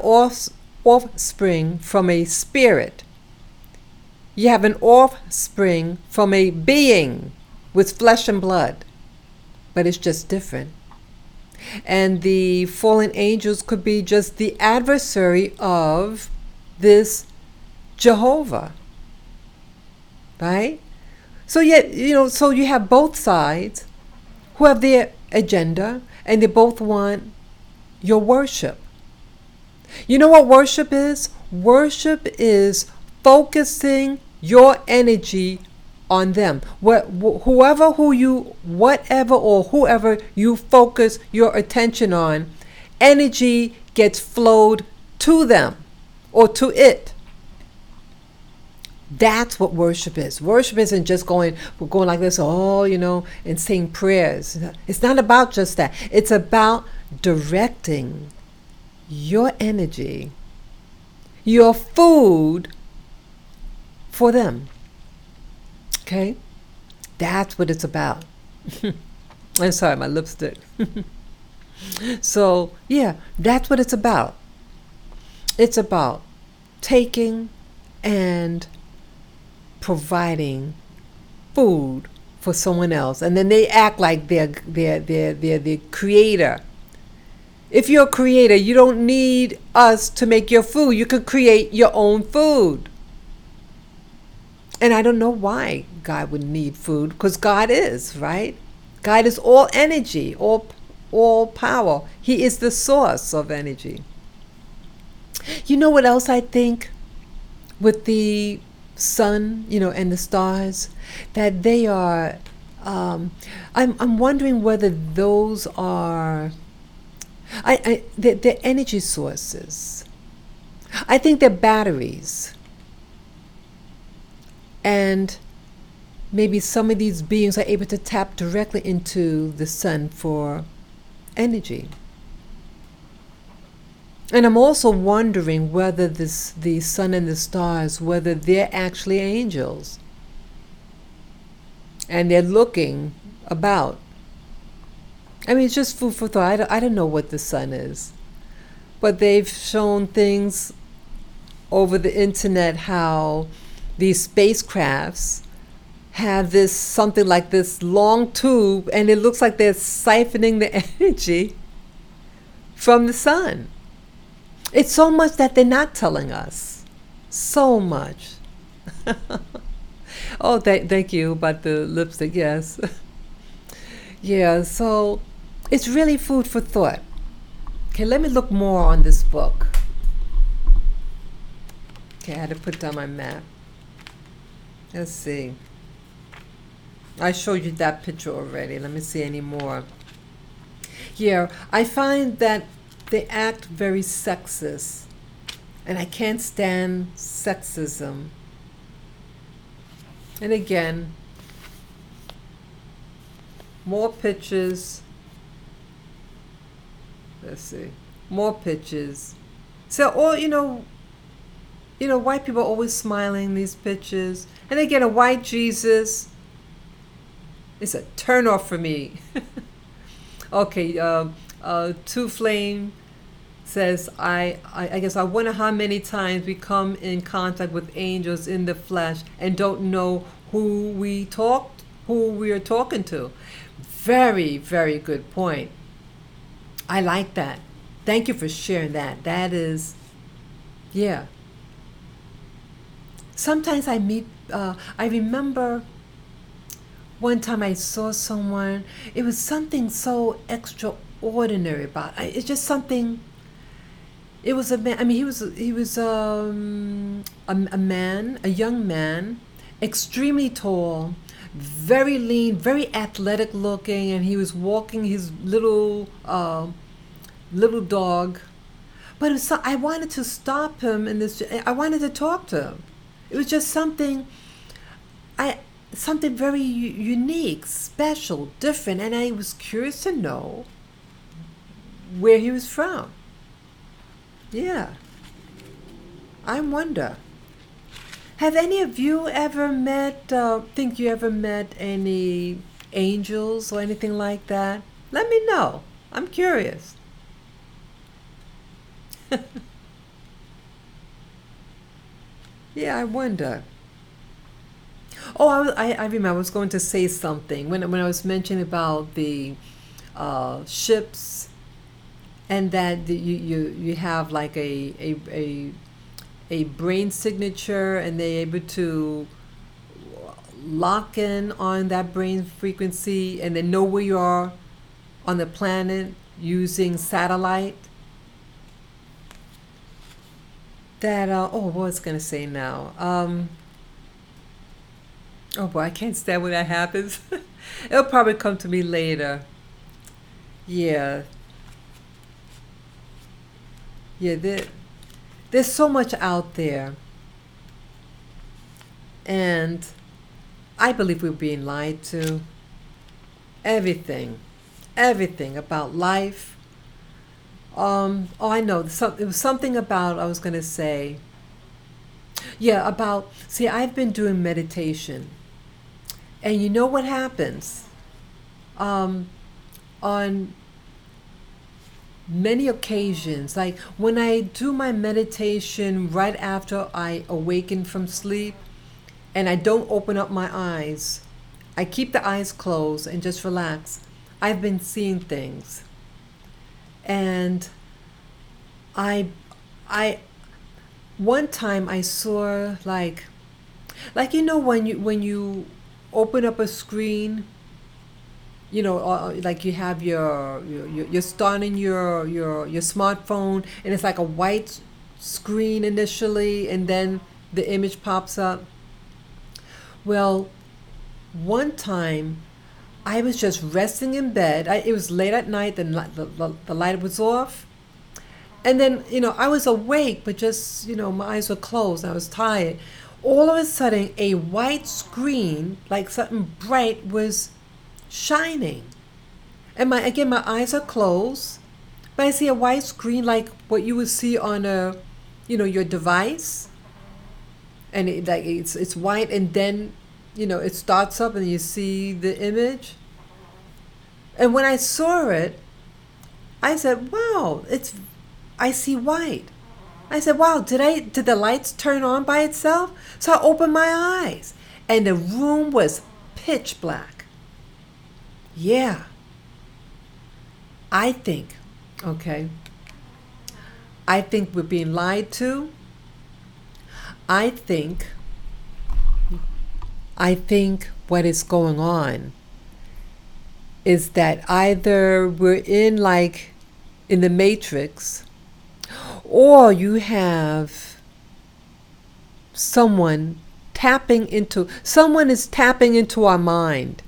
offspring from a spirit. You have an offspring from a being with flesh and blood. But it's just different. And the fallen angels could be just the adversary of this Jehovah. Right? So yet, so you have both sides who have their agenda, and they both want your worship. You know what worship is? Worship is focusing your energy on them. Whoever you focus your attention on, energy gets flowed to them or to it. That's what worship is. Worship isn't just going like this, and saying prayers. It's not about just that. It's about directing your energy, your food for them. Okay? That's what it's about. I'm sorry, my lipstick. So, that's what it's about. It's about taking and providing food for someone else, and then they act like they're the creator. If you're a creator, you don't need us to make your food. You could create your own food. And I don't know why God would need food, because God is, right? God is all energy, all power. He is the source of energy. You know what else I think with the sun, and the stars, that they are, I'm wondering whether those are, they're energy sources. I think they're batteries. And maybe some of these beings are able to tap directly into the sun for energy. And I'm also wondering whether the sun and the stars, whether they're actually angels. And they're looking about. I mean, it's just food for thought. I don't know what the sun is. But they've shown things over the internet how these spacecrafts have this something like this long tube, and it looks like they're siphoning the energy from the sun. It's so much that they're not telling us. So much. Oh, thank you about the lipstick, yes. Yeah, so it's really food for thought. Okay, let me look more on this book. Okay, I had to put down my map. Let's see. I showed you that picture already. Let me see any more. Yeah, I find that they act very sexist, and I can't stand sexism. And again, more pictures. Let's see. More pictures. So, all white people are always smiling in these pictures. And again, a white Jesus is a turn off for me. Okay, Two Flame says, I guess I wonder how many times we come in contact with angels in the flesh and don't know who we are talking to. Very, very good point. I like that. Thank you for sharing that. That is, yeah. Sometimes I remember one time I saw someone, it was something so extraordinary about it. It's just something, it was a man, I mean, a man, a young man, extremely tall, very lean, very athletic looking, and he was walking his little dog. But it was I wanted to stop him I wanted to talk to him. It was just something, something very unique, special, different, and I was curious to know where he was from. Yeah, I wonder. Have any of you ever think you ever met any angels or anything like that? Let me know. I'm curious. Yeah, I wonder. Oh, I remember I was going to say something when I was mentioning about the ships, and that you have like a brain signature, and they're able to lock in on that brain frequency and then know where you are on the planet using satellite. That what was I gonna say now? Oh boy, I can't stand when that happens. It'll probably come to me later. Yeah, yeah. There's so much out there, and I believe we're being lied to. Everything, everything about life. Oh, I know. It was something about, I was going to say, yeah, about, see, I've been doing meditation. And you know what happens? On many occasions, like when I do my meditation right after I awaken from sleep, and I don't open up my eyes, I keep the eyes closed and just relax. I've been seeing things. And I one time I saw like when you open up a screen, like you have you're starting your smartphone, and it's like a white screen initially, and then the image pops up. Well, one time I was just resting in bed. It was late at night. The light was off. And then, I was awake, but just, my eyes were closed. I was tired. All of a sudden, a white screen, like something bright, was shining. And my eyes are closed, but I see a white screen like what you would see on your device. And it's white, and then, it starts up and you see the image. And when I saw it, I said, wow, I see white. I said, wow, did the lights turn on by itself? So I opened my eyes, and the room was pitch black. Yeah. I think we're being lied to. I think what is going on is that either we're in the Matrix, or you have someone is tapping into our mind.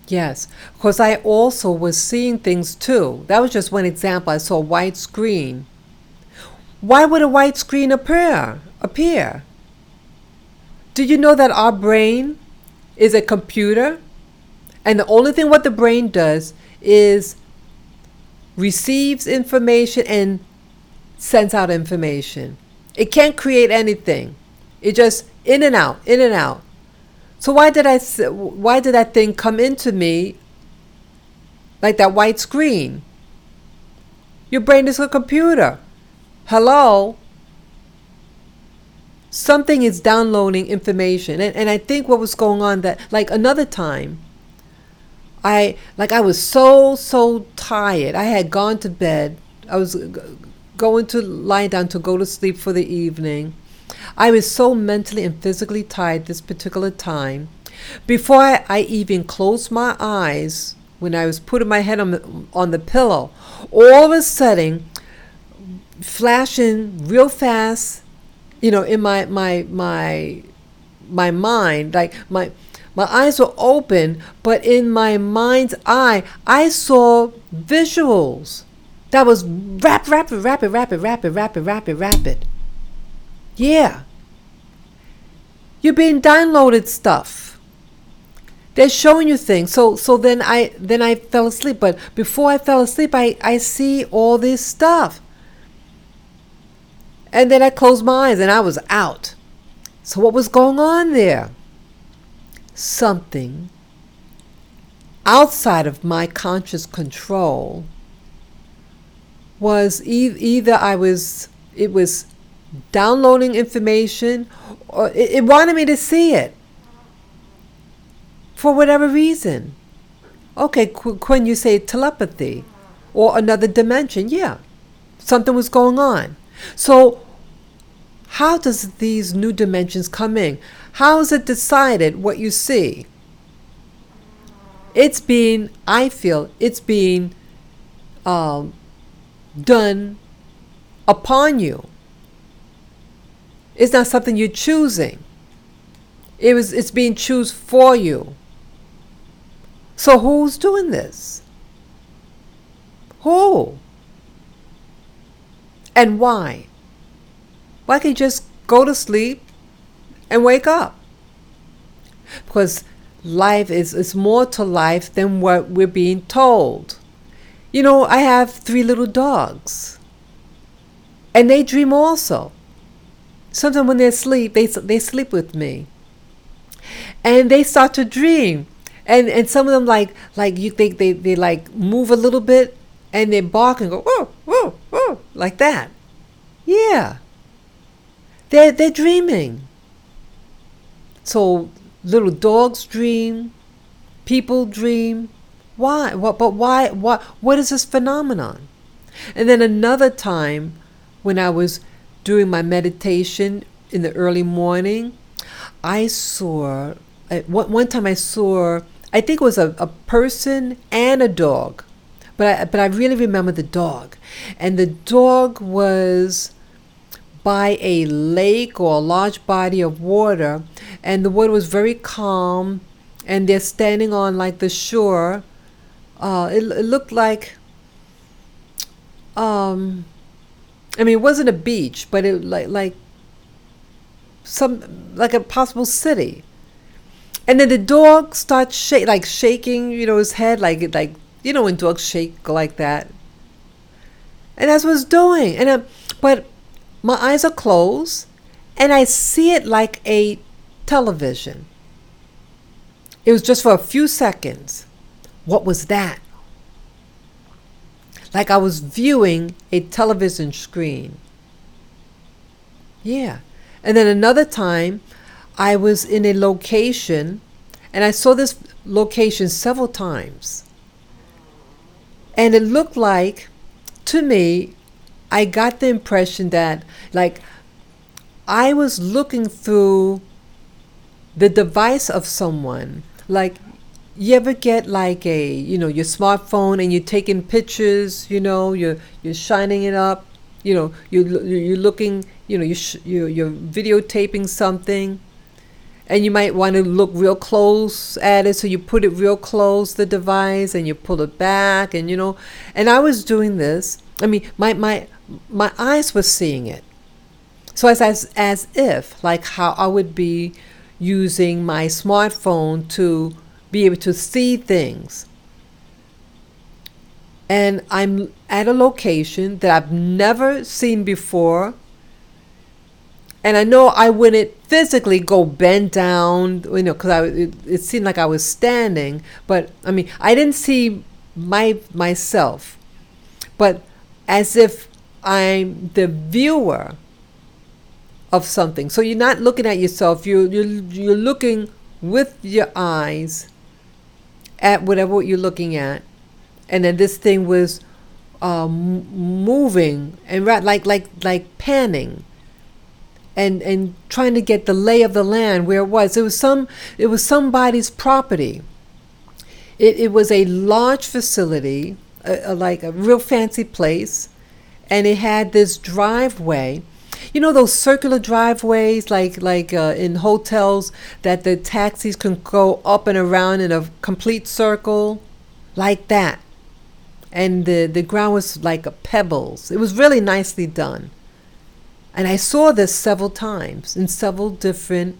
Yes, because I also was seeing things too. That was just one example. I saw a white screen. Why would a white screen appear? Did you know that our brain is a computer? And the only thing what the brain does is receives information and sends out information. It can't create anything. It just in and out, in and out. So why did that thing come into me like that white screen? Your brain is a computer. Hello? Something is downloading information. And I think what was going on that, like another time, I was so tired. I had gone to bed. I was going to lie down to go to sleep for the evening. I was so mentally and physically tired this particular time. Before I even closed my eyes, when I was putting my head on the pillow, all of a sudden, flashing real fast, in my mind, like my eyes were open, but in my mind's eye, I saw visuals that was rapid. Yeah. You're being downloaded stuff. They're showing you things. So then I fell asleep. But before I fell asleep, I see all this stuff. And then I closed my eyes and I was out. So what was going on there? Something outside of my conscious control was either it was downloading information, or it wanted me to see it for whatever reason. Okay, when you say telepathy or another dimension, yeah, something was going on. So how does these new dimensions come in? How is it decided what you see? I feel it's being done upon you. It's not something you're choosing. It's being chosen for you. So who's doing this? Who? And why? Why can't you just go to sleep and wake up? Because life is more to life than what we're being told. I have 3 little dogs. And they dream also. Sometimes when they sleep, they sleep with me. And they start to dream. And some of them you think they like move a little bit and they bark and go, whoa, whoa, whoa, like that. Yeah. They're dreaming. So little dogs dream, people dream. Why? What is this phenomenon? And then another time when I was doing my meditation in the early morning, I saw, one time I saw, I think it was a person and a dog, but I really remember the dog. And the dog was by a lake or a large body of water, and the water was very calm, and they're standing on like the shore. It looked like, it wasn't a beach, but it like a possible city. And then the dog starts shaking, his head, when dogs shake like that. And that's what it's doing. But my eyes are closed, and I see it like a television. It was just for a few seconds. What was that? Like I was viewing a television screen. Yeah. And then another time, I was in a location, and I saw this location several times. And it looked like, to me, I got the impression that, I was looking through the device of someone. Like, you ever get your smartphone and you're taking pictures, you're shining it up, you're looking, you're videotaping something, and you might want to look real close at it, so you put it real close to the device and you pull it back, and I was doing this. I mean, my eyes were seeing it. So as if, like how I would be using my smartphone to be able to see things. And I'm at a location that I've never seen before. And I know I wouldn't physically go bend down, because it seemed like I was standing. But I mean, I didn't see myself, but as if I'm the viewer of something. So you're not looking at yourself. You're looking with your eyes at whatever you're looking at, and then this thing was moving and like panning, and trying to get the lay of the land where it was. It was somebody's property. It was a large facility, like a real fancy place, and it had this driveway. Those circular driveways, like in hotels, that the taxis can go up and around in a complete circle, like that. And the ground was like pebbles. It was really nicely done. And I saw this several times in several different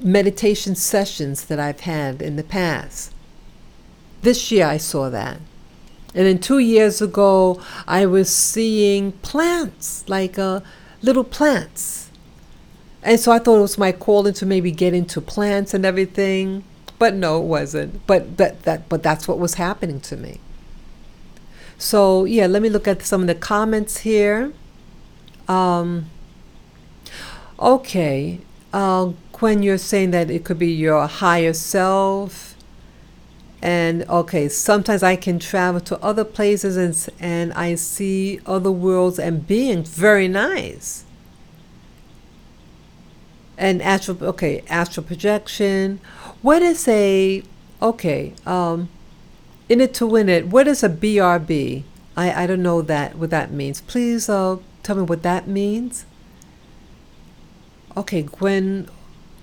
meditation sessions that I've had in the past. This year I saw that. And then 2 years ago, I was seeing plants, like little plants. And so I thought it was my calling to maybe get into plants and everything. But no, it wasn't. But that's what was happening to me. So yeah, let me look at some of the comments here. Okay. When you're saying that it could be your higher self. And okay, sometimes I can travel to other places and I see other worlds and beings. Very nice. And astral projection. What is in it to win it? What is a BRB? I don't know what that means. Please tell me what that means. Okay, Gwen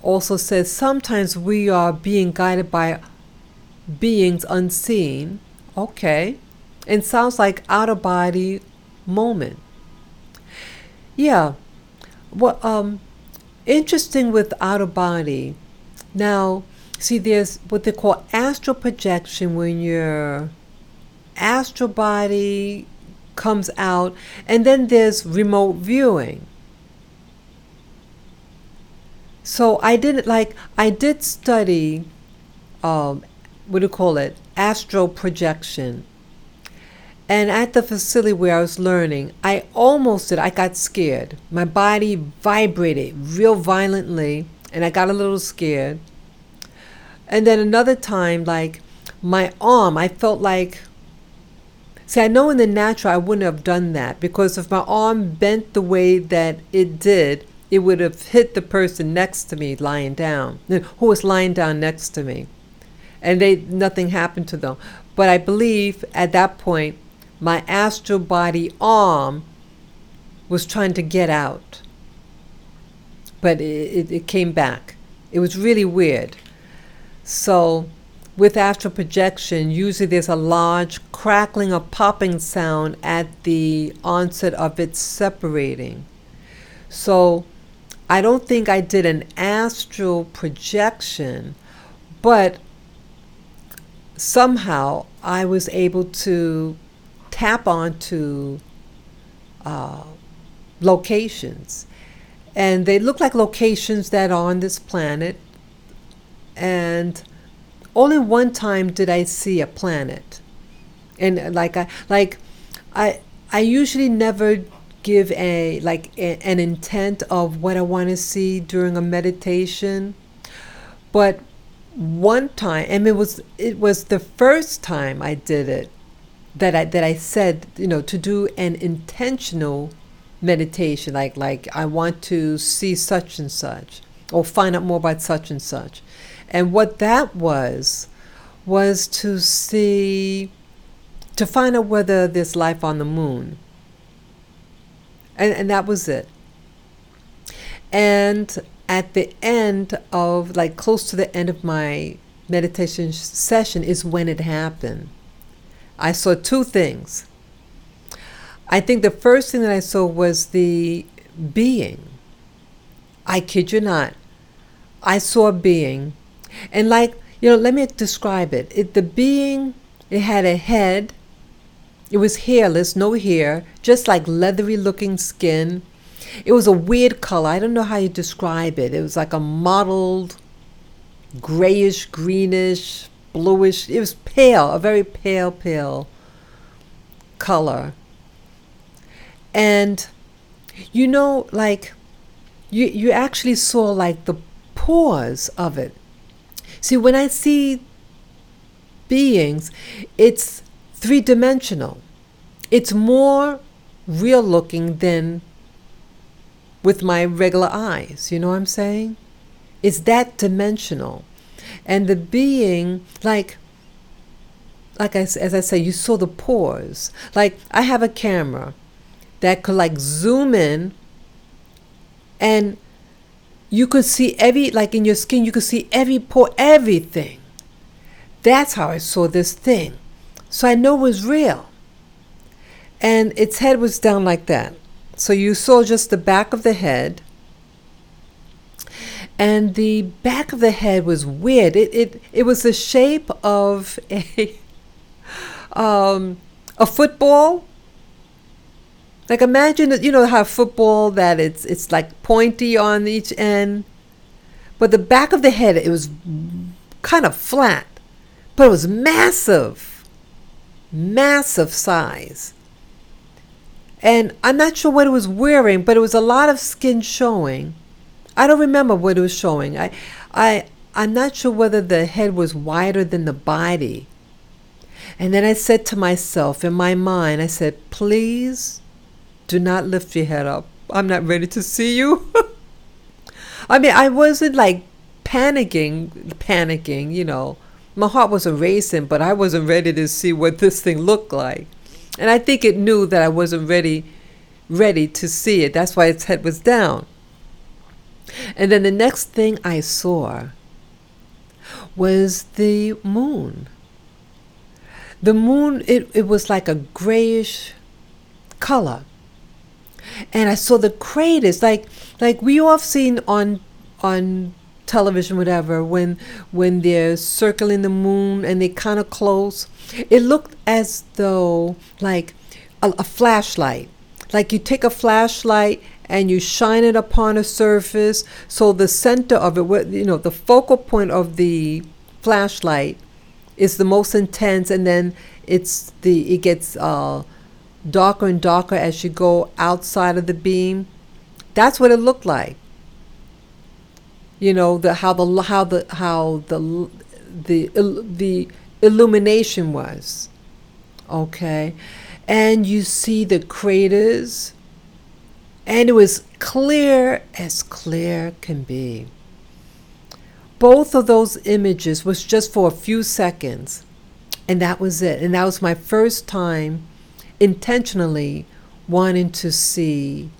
also says sometimes we are being guided by beings unseen. Okay. And sounds like out of body moment. Yeah. Well, interesting with out of body. Now, see, there's what they call astral projection, when your astral body comes out, and then there's remote viewing. So I did study astral projection. And at the facility where I was learning, I got scared. My body vibrated real violently, and I got a little scared. And then another time, like my arm, I felt like, I know in the natural I wouldn't have done that, because if my arm bent the way that it did, it would have hit the person next to me lying down, who was lying down next to me. And nothing happened to them. But I believe at that point, my astral body arm was trying to get out. But it came back. It was really weird. So with astral projection, usually there's a large crackling or popping sound at the onset of it separating. So I don't think I did an astral projection, but somehow I was able to tap onto locations. And they look like locations that are on this planet. And only one time did I see a planet. And I usually never give an intent of what I want to see during a meditation. But one time, and it was the first time I did it, that I said, to do an intentional meditation, like I want to see such and such, or find out more about such and such. And what that was to see to find out whether there's life on the moon. And that was it. And at the end of, like close to the end of my meditation session is when it happened. I saw two things. I think the first thing that I saw was the being. I kid you not. I saw a being. And like, let me describe it. The being, it had a head. It was hairless, no hair, just like leathery looking skin. It was a weird color. I don't know how you describe it. It was like a mottled, grayish, greenish, bluish. It was pale, a very pale color. And like you actually saw like the pores of it. See, when I see beings, it's three-dimensional. It's more real looking than with my regular eyes. You know what I'm saying? It's that dimensional. And the being, as I say, you saw the pores. Like, I have a camera that could like zoom in, and you could see like in your skin, you could see every pore, everything. That's how I saw this thing. So I know it was real. And its head was down like that. So you saw just the back of the head. And the back of the head was weird. It was the shape of a football. Like imagine, how football, that it's like pointy on each end. But the back of the head, it was kind of flat. But it was massive. Massive size. And I'm not sure what it was wearing, but it was a lot of skin showing. I don't remember what it was showing. I'm not sure whether the head was wider than the body. And then I said to myself, in my mind, I said, please do not lift your head up. I'm not ready to see you. I mean, I wasn't like panicking. My heart wasn't racing, but I wasn't ready to see what this thing looked like. And I think it knew that I wasn't ready to see it. That's why its head was down. And then the next thing I saw was the moon. The moon, it was like a grayish color. And I saw the craters, like we all seen on television, whatever, when they're circling the moon and they kind of close. It looked as though like a flashlight. Like you take a flashlight and you shine it upon a surface, so the center of it, the focal point of the flashlight is the most intense, and then it gets darker and darker as you go outside of the beam. That's what it looked like. The illumination was. Okay. And you see the craters, and it was clear as clear can be. Both of those images was just for a few seconds, and that was it. And that was my first time intentionally wanting to see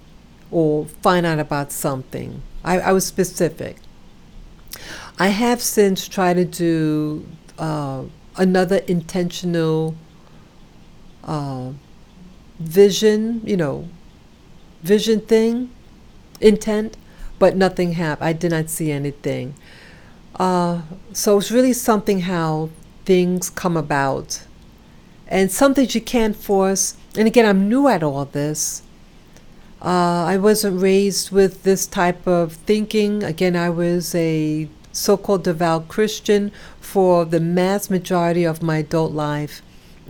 or find out about something. I was specific. I have since tried to do another intentional vision thing, intent, but nothing happened. I did not see anything. So it's really something how things come about, and some things you can't force. And again, I'm new at all this. I wasn't raised with this type of thinking. Again, I was a so-called devout Christian for the mass majority of my adult life.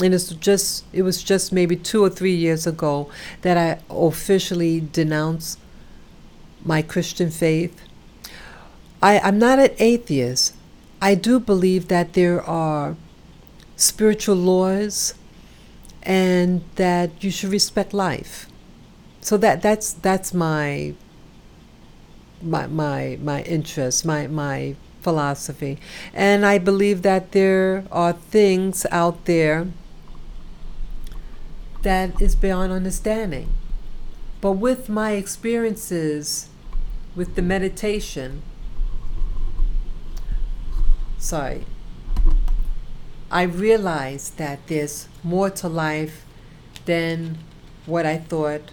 And it was just maybe 2 or 3 years ago that I officially denounced my Christian faith. I'm not an atheist. I do believe that there are spiritual laws and that you should respect life. So that's my interest, my philosophy. And I believe that there are things out there that is beyond understanding. But with my experiences with the meditation, I realized that there's more to life than what I thought.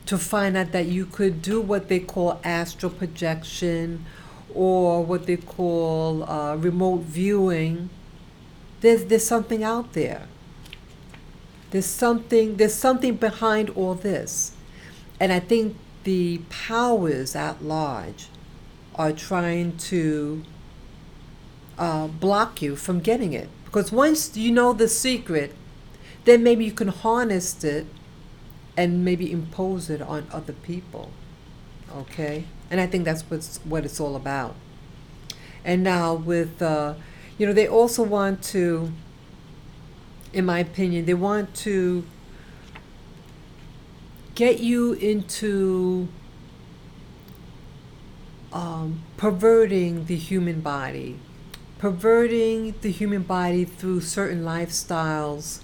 To find out that you could do what they call astral projection or what they call remote viewing. There's something out there. There's something behind all this. And I think the powers at large are trying to block you from getting it. Because once you know the secret, then maybe you can harness it and maybe impose it on other people. Okay? And I think that's what it's all about. And now with, they also want to, in my opinion, they want to get you into perverting the human body. Perverting the human body through certain lifestyles,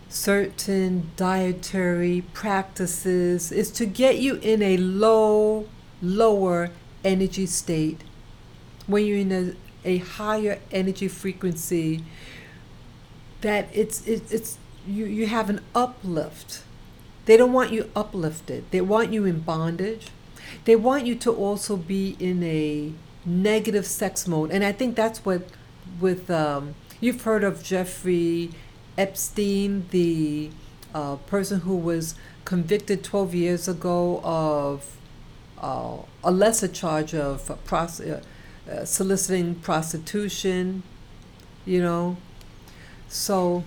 certain dietary practices, is to get you in a lower energy state. When you're in a higher energy frequency, that you have an uplift. They don't want you uplifted. They want you in bondage. They want you to also be in a negative sex mode. And I think that's what with you've heard of Jeffrey Epstein, the person who was convicted 12 years ago of a lesser charge of soliciting prostitution, So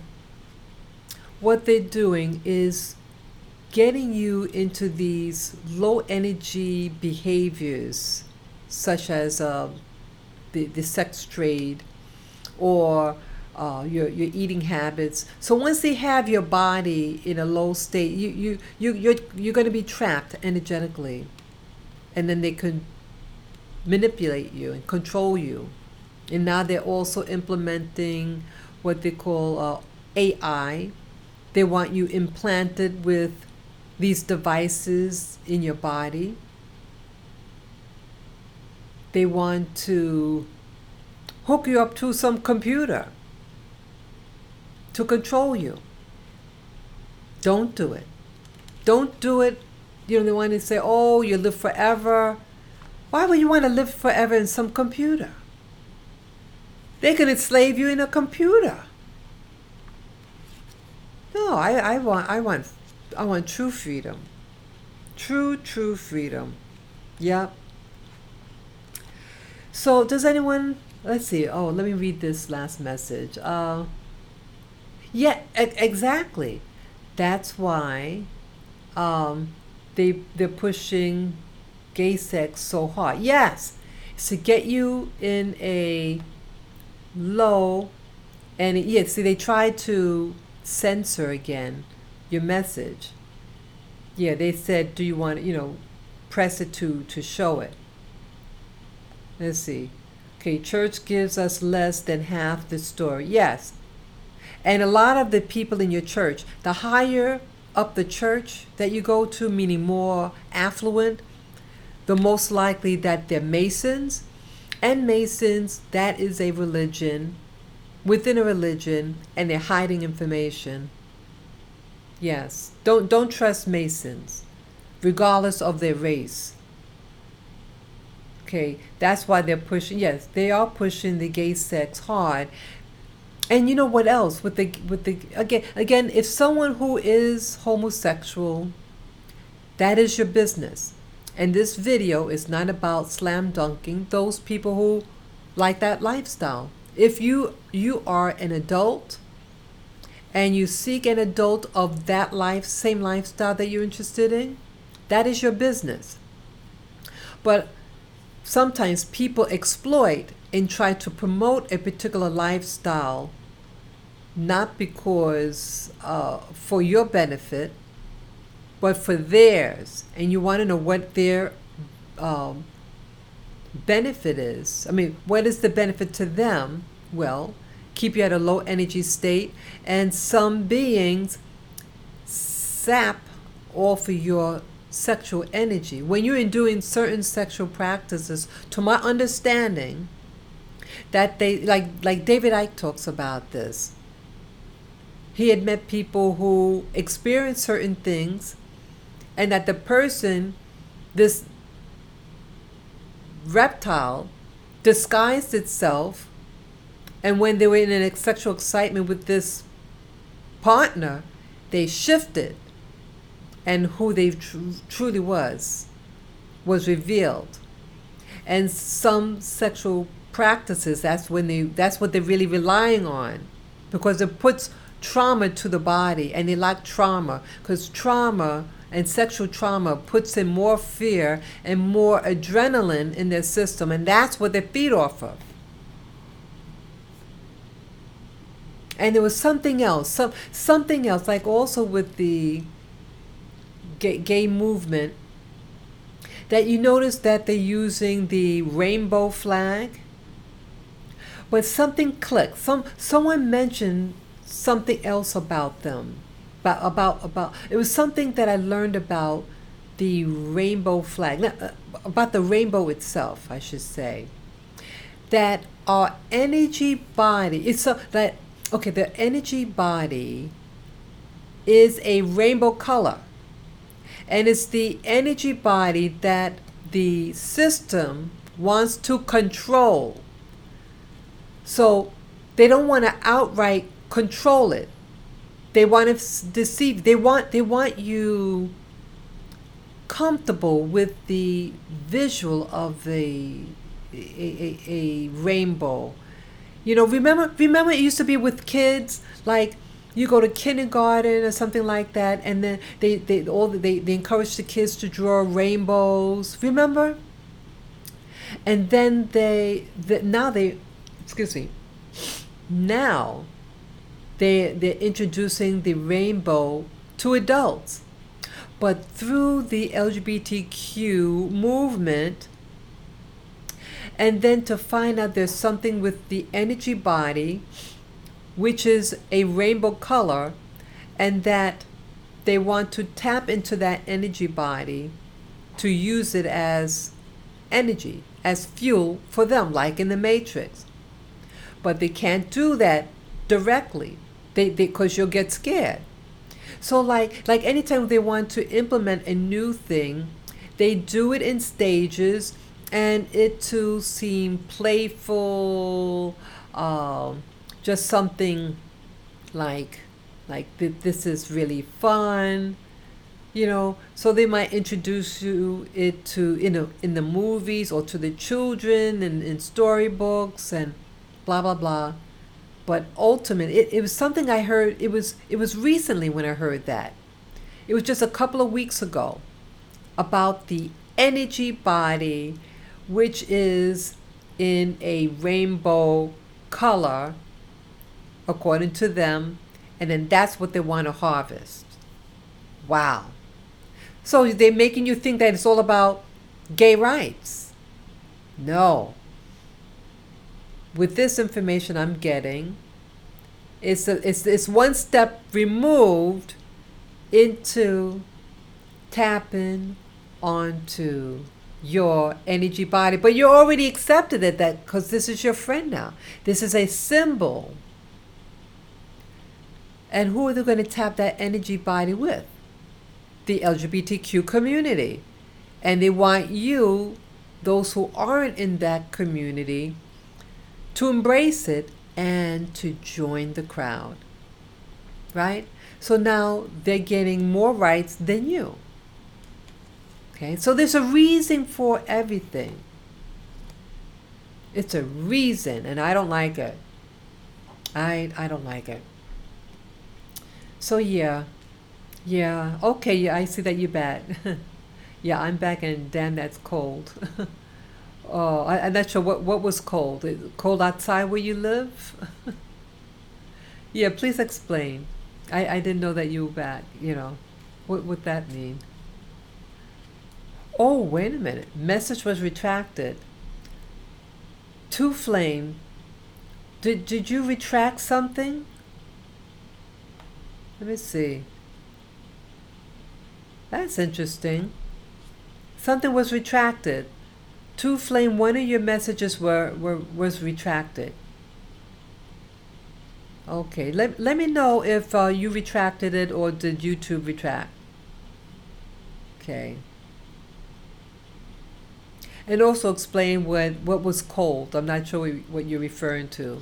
what they're doing is getting you into these low energy behaviors, such as the sex trade or your eating habits. So once they have your body in a low state, you're going to be trapped energetically, and then they can manipulate you and control you. And now they're also implementing what they call AI. They want you implanted with these devices in your body. They want to hook you up to some computer to control you. Don't do it. Don't do it. They want to say, oh, you live forever. Why would you want to live forever in some computer? They can enslave you in a computer. No, I want true freedom. True freedom. Yep. So does anyone, let's see, let me read this last message. Exactly. That's why they're pushing gay sex so hard. Yes, it's to get you in a low, and they try to censor again your message. Yeah, they said, do you want, press it to show it. Let's see. Okay, church gives us less than half the story. Yes. And a lot of the people in your church, the higher up the church that you go to, meaning more affluent, the most likely that they're Masons. And Masons, that is a religion within a religion, and they're hiding information. Yes. Don't trust Masons, regardless of their race. Okay, that's why they're pushing. Yes, they are pushing the gay sex hard. And you know what else? With the again, if someone who is homosexual, that is your business. And this video is not about slam dunking those people who like that lifestyle. If you are an adult and you seek an adult of that same lifestyle that you're interested in, that is your business. But sometimes people exploit and try to promote a particular lifestyle, not because for your benefit, but for theirs. And you want to know what their benefit is. I mean, what is the benefit to them? Well, keep you at a low energy state. And some beings, sap off of your sexual energy. When you're doing certain sexual practices, to my understanding, that they, like David Icke talks about this. He had met people who experienced certain things, and that the person, this reptile, disguised itself, and when they were in an sexual excitement with this partner, they shifted, and who they truly was revealed. And some sexual practices, that's what they're really relying on, because it puts trauma to the body, and they like trauma because trauma and sexual trauma puts in more fear and more adrenaline in their system, and that's what they feed off of. And there was something else, something else, like also with the gay movement, that you notice that they're using the rainbow flag. But something clicked. Someone mentioned something else about them. About it was something that I learned about the rainbow flag, about the rainbow itself, I should say. That our energy body, the energy body is a rainbow color. And it's the energy body that the system wants to control. So they don't want to outright control it. They want to deceive. They want you comfortable with the visual of a rainbow. Remember it used to be with kids, like you go to kindergarten or something like that, and then they encourage the kids to draw rainbows. Remember? And then now they're introducing the rainbow to adults. But through the LGBTQ movement, and then to find out there's something with the energy body, which is a rainbow color, and that they want to tap into that energy body to use it as energy, as fuel for them, like in the Matrix. But they can't do that directly, because you'll get scared. So like anytime they want to implement a new thing, they do it in stages, and it to seem playful, just something like this is really fun, so they might introduce it to in the movies, or to the children, and in storybooks and blah blah blah. But ultimately, it was something I heard. It was recently when I heard that. It was just a couple of weeks ago, about the energy body, which is in a rainbow color, according to them, and then that's what they want to harvest. Wow. So they're making you think that it's all about gay rights. No. With this information I'm getting, it's one step removed into tapping onto your energy body. But you already accepted it, that because this is your friend now. This is a symbol. And who are they going to tap that energy body with? The LGBTQ community. And they want you, those who aren't in that community, to embrace it and to join the crowd. Right? So now they're getting more rights than you. Okay? So there's a reason for everything. It's a reason, and I don't like it. I don't like it. So yeah, okay, yeah, I see that you're back. Yeah, I'm back, and damn, that's cold. Oh, I'm not sure what was cold. Is it cold outside where you live? Yeah, please explain. I didn't know that you were back. What would that mean? Oh, wait a minute. Message was retracted. To Flame, did you retract something? Let me see. That's interesting. Something was retracted. Two Flame, one of your messages was retracted. Okay, let me know if you retracted it or did YouTube retract. Okay. And also explain what was cold. I'm not sure what you're referring to.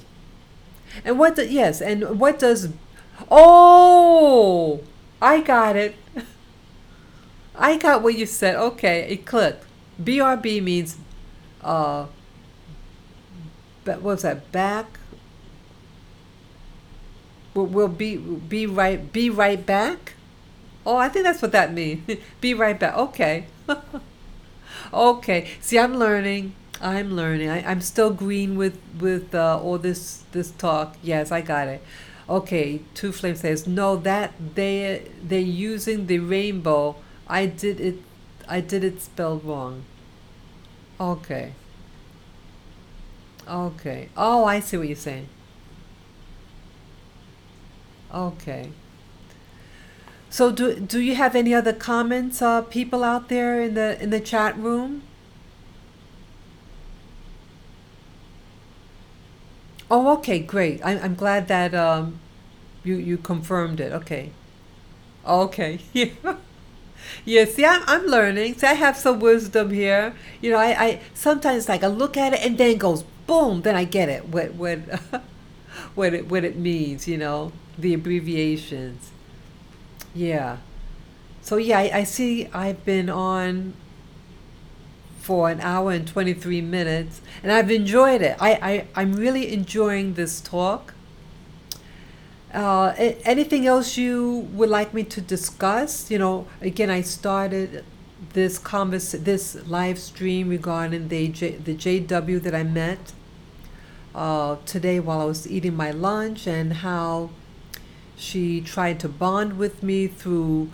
And yes, and what does, oh, I got it. I got what you said. Okay, it clicked. BRB means, uh, what was that, back? Will be right back? Oh, I think that's what that means. Be right back. Okay. Okay. See, I'm learning. I'm still green with all this talk. Yes, I got it. Okay. Two Flame says no. That they're using the rainbow. I did it. I did it spelled wrong. Okay. Okay. Oh, I see what you're saying. Okay. So do you have any other comments, people out there in the chat room? Oh, okay, great. I'm glad that you confirmed it. Okay. Okay. Yeah. Yeah. See, I'm learning. See, I have some wisdom here. I sometimes like I look at it and then it goes boom. Then I get it. What what it means. The abbreviations. Yeah. So yeah, I see I've been on for an hour and 23 minutes and I've enjoyed it. I'm really enjoying this talk. Anything else you would like me to discuss? Again, I started this live stream regarding the JW that I met today while I was eating my lunch, and how she tried to bond with me through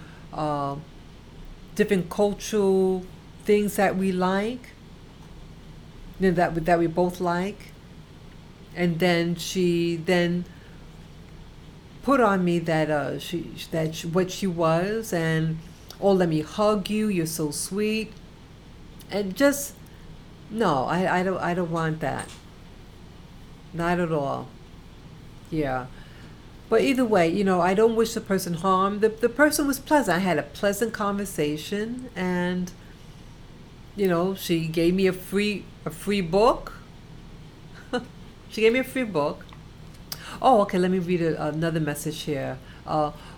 different cultural things that we like, that we both like, and then she put on me that what she was, and oh, let me hug you. You're so sweet, and just no, I don't want that, not at all. Yeah. But either way, I don't wish the person harm. The person was pleasant. I had a pleasant conversation, and she gave me a free book. She gave me a free book. Oh, okay. Let me read another message here.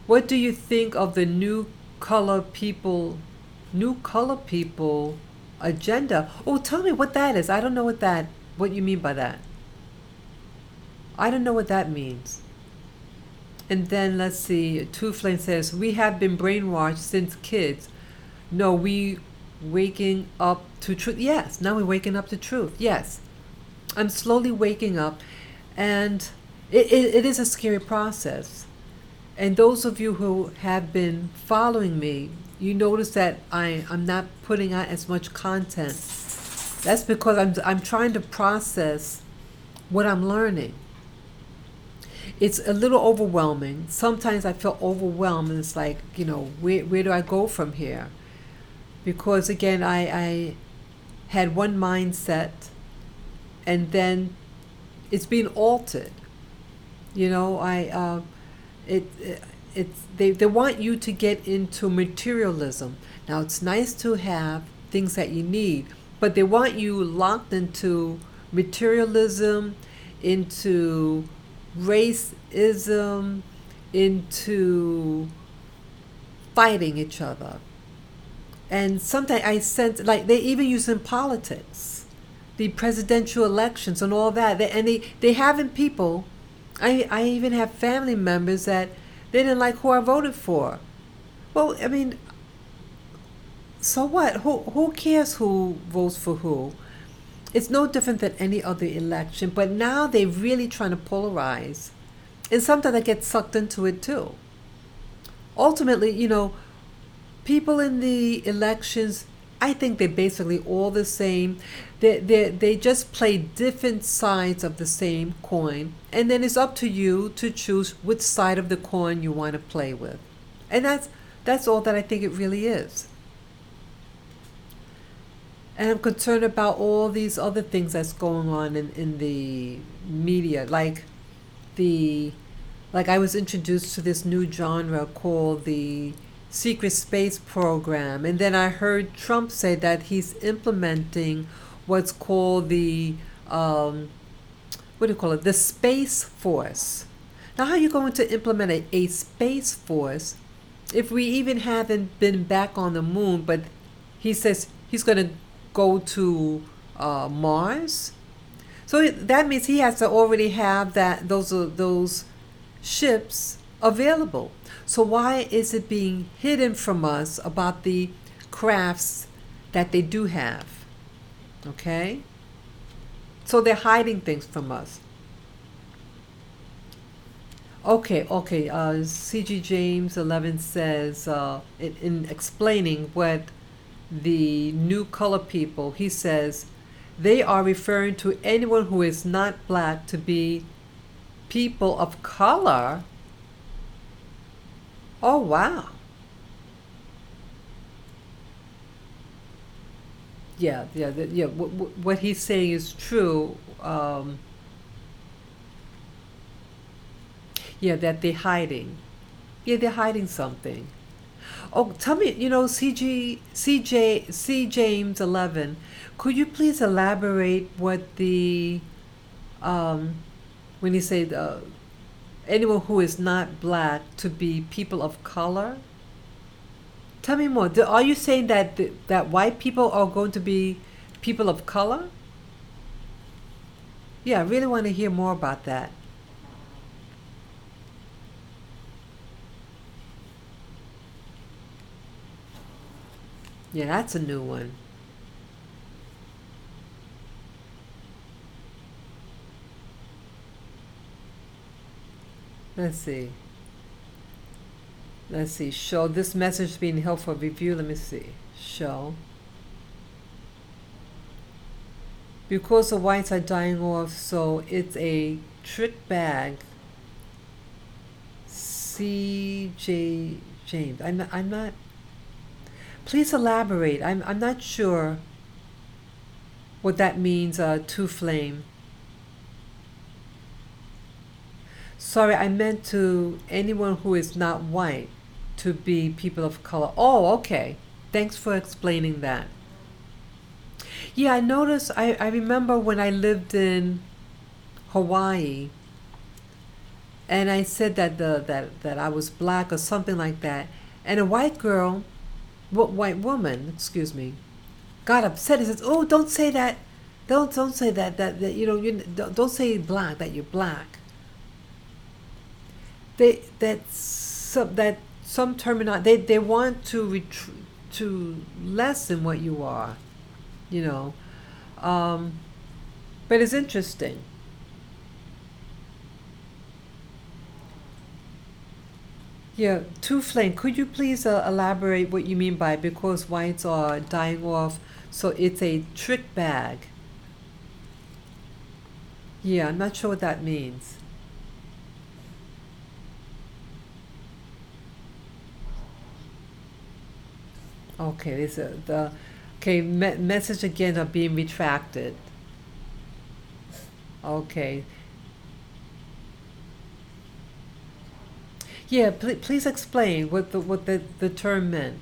What do you think of the New color people agenda? Oh, tell me what that is. I don't know what you mean by that. I don't know what that means. And then let's see, Two Flame says, we have been brainwashed since kids. No, we waking up to truth. Yes, now we're waking up to truth. Yes, I'm slowly waking up, and it is a scary process. And those of you who have been following me, you notice that I'm not putting out as much content. That's because I'm trying to process what I'm learning. It's a little overwhelming. Sometimes I feel overwhelmed, and it's like, where do I go from here? Because again, I had one mindset, and then it's being altered. They want you to get into materialism. Now, it's nice to have things that you need, but they want you locked into materialism, into racism, into fighting each other. And sometimes I sense like they even use in politics, the presidential elections and all that. They having people. I even have family members that they didn't like who I voted for. Well, I mean, so what? Who cares who votes for who? It's no different than any other election, but now they're really trying to polarize. And sometimes I get sucked into it too. Ultimately, people in the elections, I think they're basically all the same. They just play different sides of the same coin. And then it's up to you to choose which side of the coin you want to play with. And That's all that I think it really is. And I'm concerned about all these other things that's going on in the media, the like I was introduced to this new genre called the secret space program, and then I heard Trump say that he's implementing what's called the what do you call it, the space force. Now, how are you going to implement a space force if we even haven't been back on the moon? But he says he's going to go to Mars. So that means he has to already have those ships available. So why is it being hidden from us about the crafts that they do have? Okay? So they're hiding things from us. Okay. C.G. James 11 says, in explaining what the new color people, he says, they are referring to anyone who is not black to be people of color. Oh, wow. Yeah. What he's saying is true. Yeah, that they're hiding. Yeah, they're hiding something. Oh, tell me, C. James 11, could you please elaborate what um, when you say anyone who is not black to be people of color? Tell me more. Are you saying that white people are going to be people of color? Yeah, I really want to hear more about that. Yeah, that's a new one. Let's see. Let's see. Show this message being held for review. Let me see. Show. Because the whites are dying off, so it's a trick bag. C.J. James. I'm not. Please elaborate. I'm not sure what that means. To flame. Sorry, I meant to anyone who is not white to be people of color. Oh, okay. Thanks for explaining that. Yeah, I noticed. I remember when I lived in Hawaii, and I said that I was black or something like that, and a white girl, white woman, excuse me, got upset. He says, "Oh, don't say that. Don't say that you don't say black, that you're black." That some terminology, they want to lessen what you are, you know. Um, but it's interesting. Yeah, two flame. Could you please elaborate what you mean by because whites are dying off? So it's a trick bag. Yeah, I'm not sure what that means. Okay, this the okay message again of being retracted. Okay, yeah. Please explain what the term meant.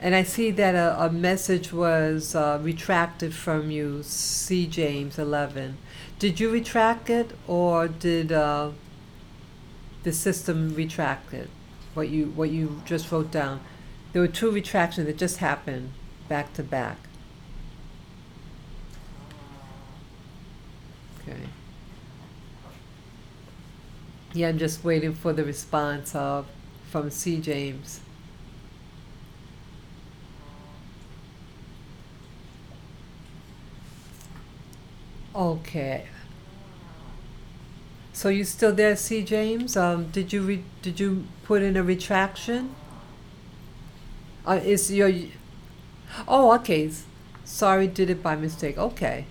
And I see that a message was retracted from you, C. James 11. Did you retract it, or did the system retract it? What you just wrote down. There were two retractions that just happened back to back. Okay. Yeah, I'm just waiting for the response of from C. James. Okay. So you still there, C. James? Did you put in a retraction? Is your Oh, okay. Sorry, did it by mistake. Okay.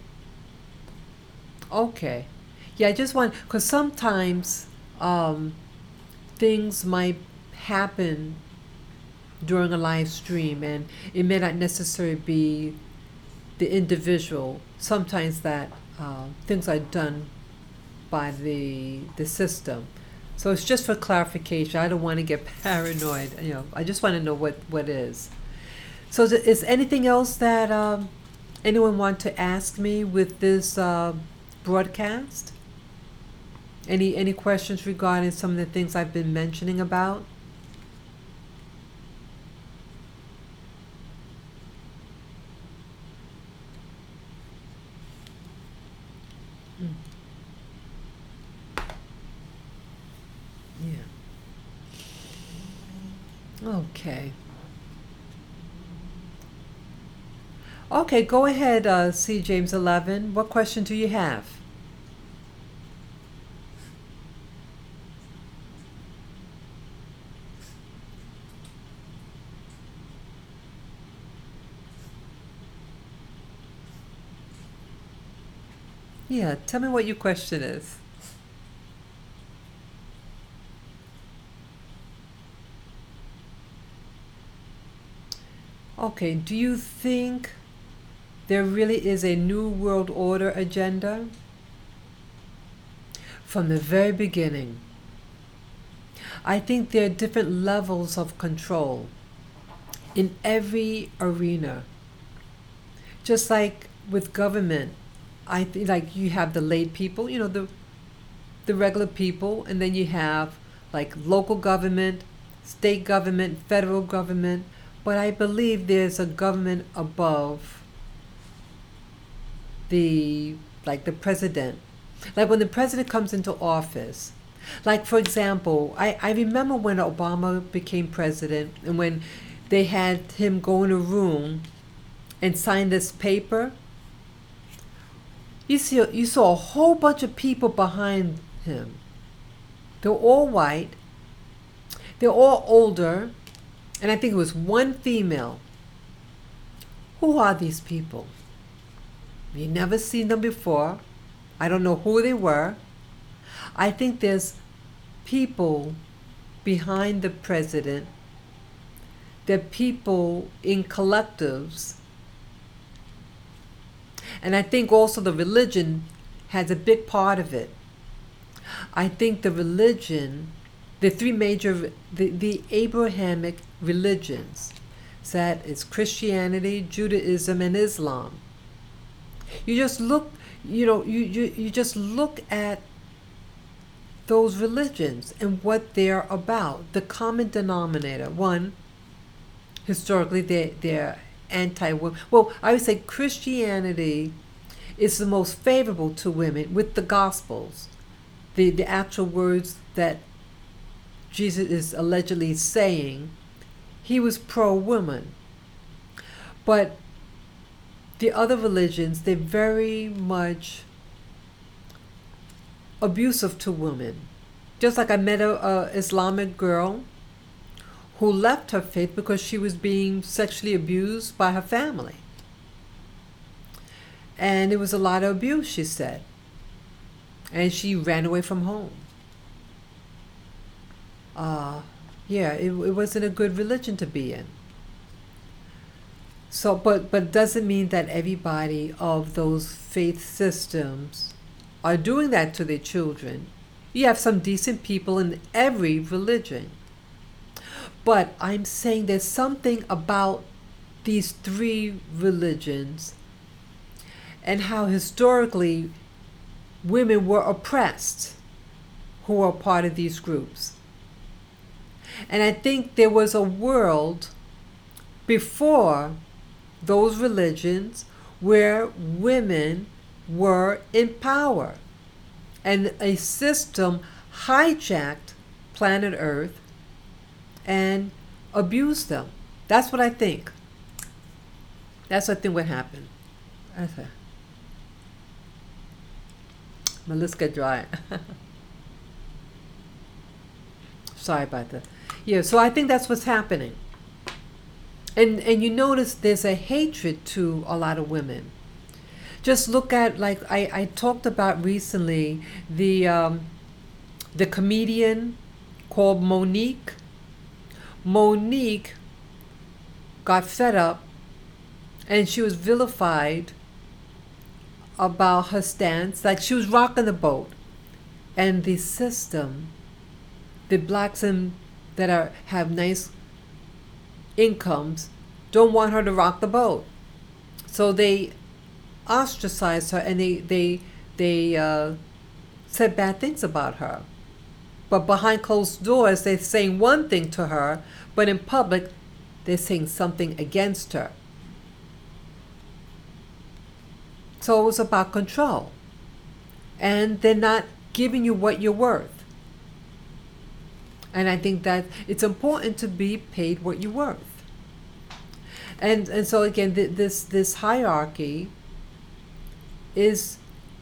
Okay. Yeah, I just want because sometimes things might happen during a live stream, and it may not necessarily be the individual. Sometimes that things are done by the system. So it's just for clarification. I don't want to get paranoid. I just want to know what is. So is anything else that anyone want to ask me with this broadcast? Any questions regarding some of the things I've been mentioning about? Yeah. Okay. Okay, go ahead, C. James 11. What question do you have? Yeah, tell me what your question is. Okay, do you think there really is a New World Order agenda? From the very beginning, I think there are different levels of control in every arena. Just like with government, I think like you have the lay people, the regular people, and then you have like local government, state government, federal government. But I believe there's a government above the president. Like when the president comes into office, like for example, I remember when Obama became president and when they had him go in a room and sign this paper. You saw a whole bunch of people behind him. They're all white. They're all older. And I think it was one female. Who are these people? You never seen them before. I don't know who they were. I think there's people behind the president. There are people in collectives. And I think also the religion has a big part of it. I think the religion, the three major, the Abrahamic religions, that is Christianity, Judaism, and Islam. You just look, you just look at those religions and what they're about. The common denominator, one, historically they're anti-women. Well, I would say Christianity is the most favorable to women with the Gospels, the actual words that Jesus is allegedly saying. He was pro-woman. But the other religions, they're very much abusive to women. Just like I met a Islamic girl who left her faith because she was being sexually abused by her family. And it was a lot of abuse, she said. And she ran away from home. It wasn't a good religion to be in. So, but doesn't mean that everybody of those faith systems are doing that to their children. You have some decent people in every religion. But I'm saying there's something about these three religions and how historically women were oppressed who are part of these groups. And I think there was a world before those religions where women were in power, and a system hijacked planet Earth and abused them. That's what I think. That's what I think would happen. Okay. My lips get dry. Sorry about that. Yeah, so I think that's what's happening. And you notice there's a hatred to a lot of women. Just look at, like I talked about recently, the comedian called Monique. Monique got fed up and she was vilified about her stance, like she was rocking the boat. And the system, the blacks that have nice incomes, don't want her to rock the boat. So they ostracized her and they said bad things about her. But behind closed doors, they're saying one thing to her, but in public, they're saying something against her. So it was about control. And they're not giving you what you're worth. And I think that it's important to be paid what you're worth. And so again, this hierarchy is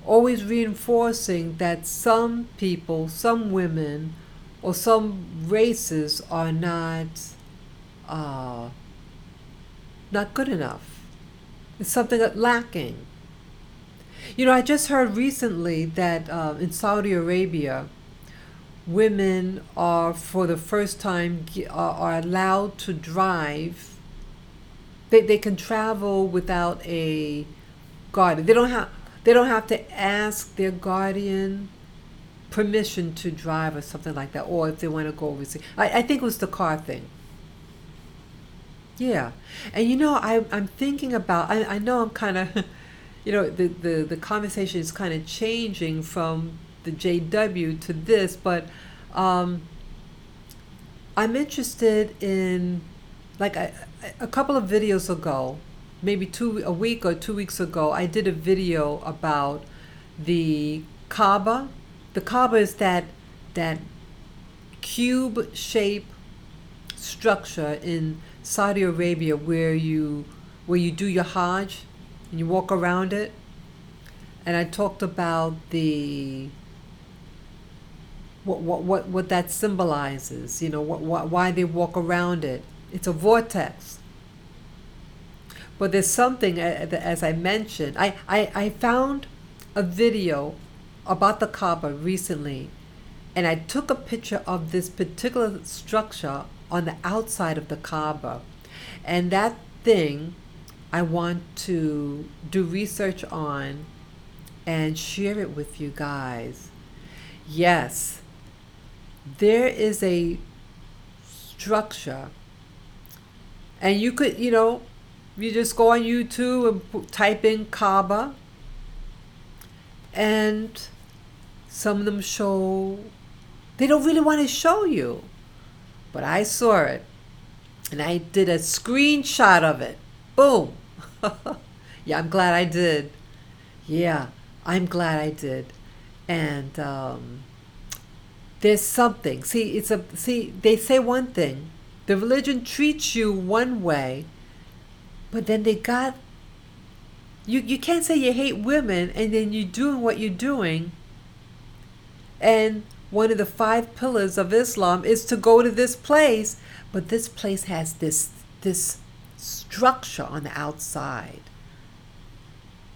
always reinforcing that some people, some women, or some races are not good enough. It's something that's lacking. You know, I just heard recently that in Saudi Arabia, women are, for the first time, are allowed to drive. They can travel without a guardian. They don't have to ask their guardian permission to drive or something like that, or if they want to go overseas. I think it was the car thing. Yeah. And you know, I'm thinking about, I know I'm kind of, you know, the conversation is kind of changing from the JW to this, but I'm interested in, like a couple of videos ago, maybe a week or 2 weeks ago, I did a video about the Kaaba. The Kaaba is that cube-shaped structure in Saudi Arabia where you do your Hajj and you walk around it. And I talked about what that symbolizes. You know, why they walk around it. It's a vortex. But there's something, as I mentioned, I found a video about the Kaaba recently, and I took a picture of this particular structure on the outside of the Kaaba. And that thing I want to do research on and share it with you guys. Yes, there is a structure, and you could, you know, you just go on YouTube and type in Kaaba, and some of them show, they don't really want to show you, but I saw it, and I did a screenshot of it. Boom. Yeah, I'm glad I did. Yeah, I'm glad I did. And there's something. See, they say one thing. The religion treats you one way, but then they got, you can't say you hate women and then you're doing what you're doing. And one of the 5 pillars of Islam is to go to this place, but this place has this structure on the outside.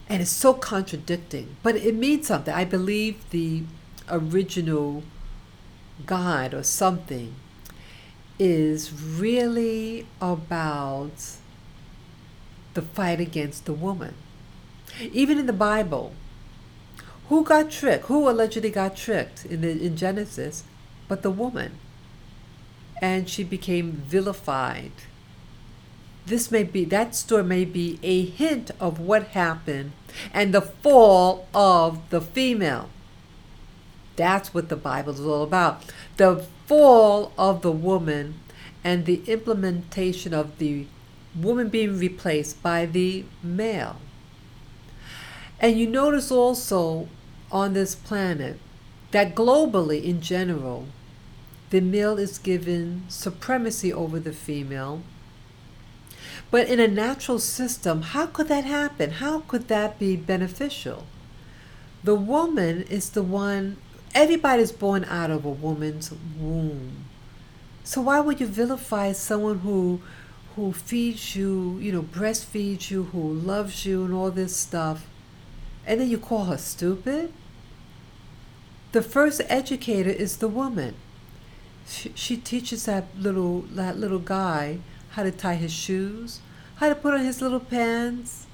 And it's so contradicting, but it means something. I believe the original God or something is really about the fight against the woman. Even in the Bible, who got tricked? Who allegedly got tricked in Genesis? But the woman. And she became vilified. That story may be a hint of what happened and the fall of the female. That's what the Bible is all about. The fall of the woman and the implementation of the woman being replaced by the male. And you notice also on this planet that globally in general, the male is given supremacy over the female. But in a natural system, how could that happen? How could that be beneficial? The woman is the one, everybody's born out of a woman's womb. So why would you vilify someone who feeds you, breastfeeds you, who loves you and all this stuff, and then you call her stupid? The first educator is the woman. She teaches that little guy how to tie his shoes, how to put on his little pants,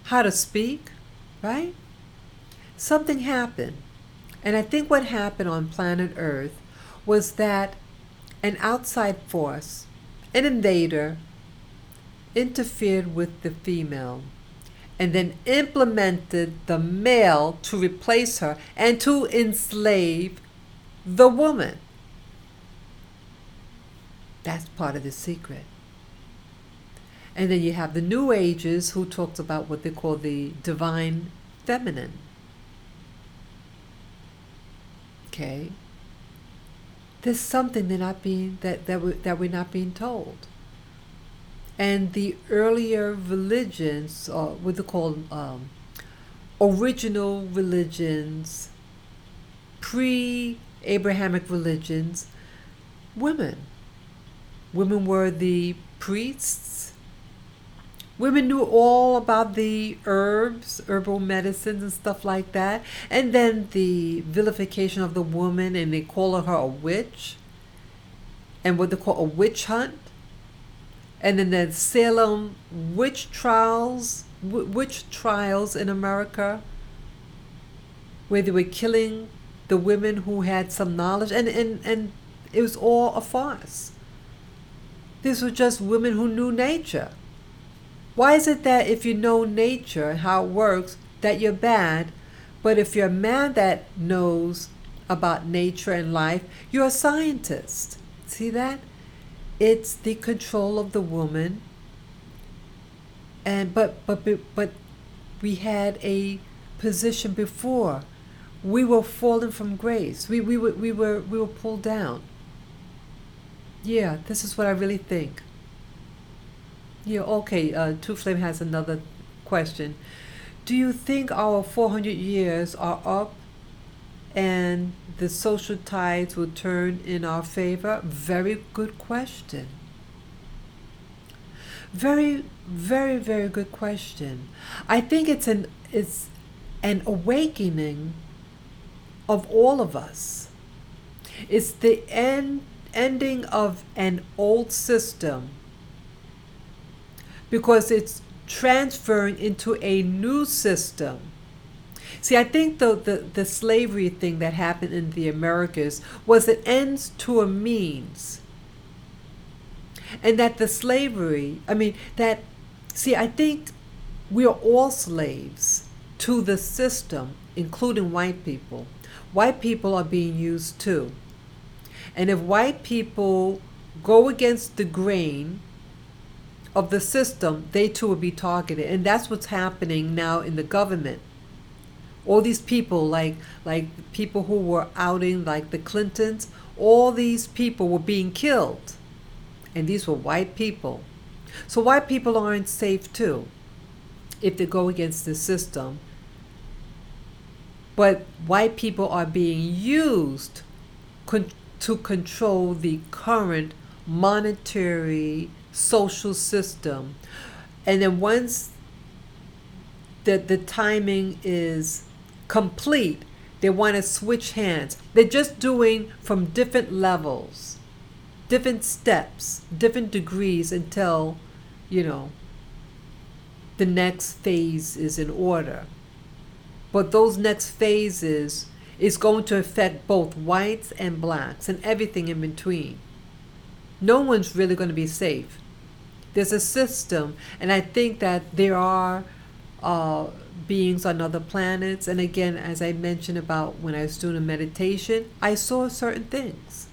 how to speak, right? Something happened. And I think what happened on planet Earth was that an outside force, an invader, interfered with the female and then implemented the male to replace her and to enslave the woman. That's part of the secret. And then you have the New Ages who talks about what they call the divine feminine. Okay? There's something they're not being that we're not being told. And the earlier religions, what they call original religions, pre-Abrahamic religions, women were the priests. Women knew all about the herbs, herbal medicines and stuff like that. And then the vilification of the woman, and they call her a witch. And what they call a witch hunt. And then the Salem witch trials in America, where they were killing the women who had some knowledge. And it was all a farce. These were just women who knew nature. Why is it that if you know nature and how it works, that you're bad, but if you're a man that knows about nature and life, you're a scientist? See that? It's the control of the woman. And but we had a position before. We were fallen from grace. We were pulled down. Yeah, this is what I really think. Yeah, okay, Two Flame has another question. Do you think our 400 years are up and the social tides will turn in our favor? Very good question. Very, very, very good question. I think it's an awakening of all of us. It's the ending of an old system, because it's transferring into a new system. See, I think the slavery thing that happened in the Americas was an ends to a means. And that the slavery, I think we are all slaves to the system, including white people. White people are being used too. And if white people go against the grain of the system, they too will be targeted. And that's what's happening now in the government. All these people, like people who were outing, like the Clintons, all these people were being killed. And these were white people. So white people aren't safe too, if they go against the system. But white people are being used to control the current monetary social system. And then once the timing is complete, they want to switch hands. They're just doing from different levels, different steps, different degrees until, the next phase is in order. But those next phases is going to affect both whites and blacks and everything in between. No one's really going to be safe. There's a system, and I think that there are beings on other planets. And again, as I mentioned about when I was doing a meditation, I saw certain things.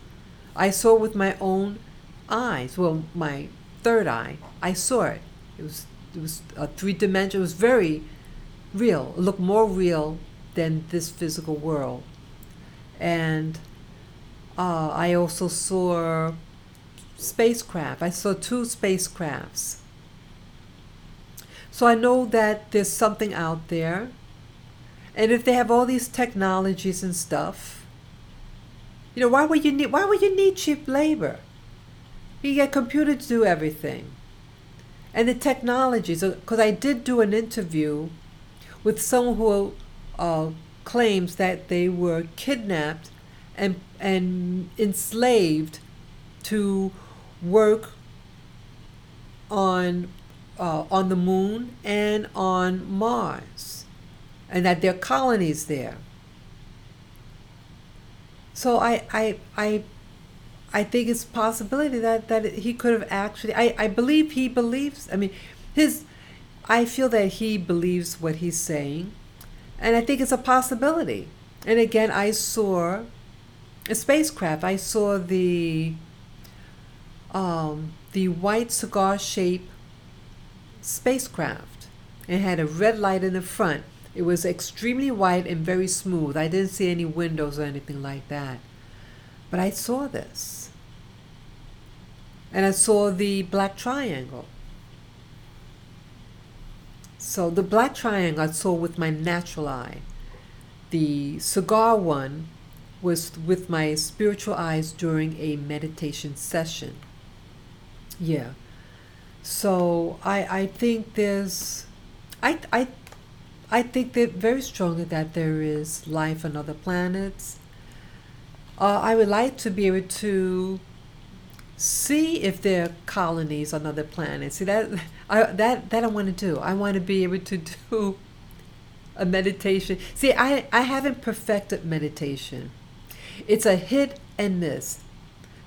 I saw with my own eyes. Well, my third eye, I saw it. It was a 3-dimensional. It was very real. It looked more real than this physical world. And I also saw spacecraft. I saw 2 spacecrafts. So I know that there's something out there. And if they have all these technologies and stuff, why would you need cheap labor? You get computer to do everything. And the technologies, because I did do an interview with someone who claims that they were kidnapped and enslaved to work on the moon and on Mars, and that there are colonies there. So I think it's a possibility that he could have actually. I believe he believes. I mean, his. I feel that he believes what he's saying, and I think it's a possibility. And again, I saw a spacecraft. I saw the white cigar-shaped spacecraft. It had a red light in the front. It was extremely white and very smooth. I didn't see any windows or anything like that. But I saw this. And I saw the black triangle. So the black triangle I saw with my natural eye. The cigar one was with my spiritual eyes during a meditation session. Yeah. So I think there's I think that very strongly that there is life on other planets. I would like to be able to see if there are colonies on other planets. See that I want to do. I want to be able to do a meditation. See, I haven't perfected meditation. It's a hit and miss.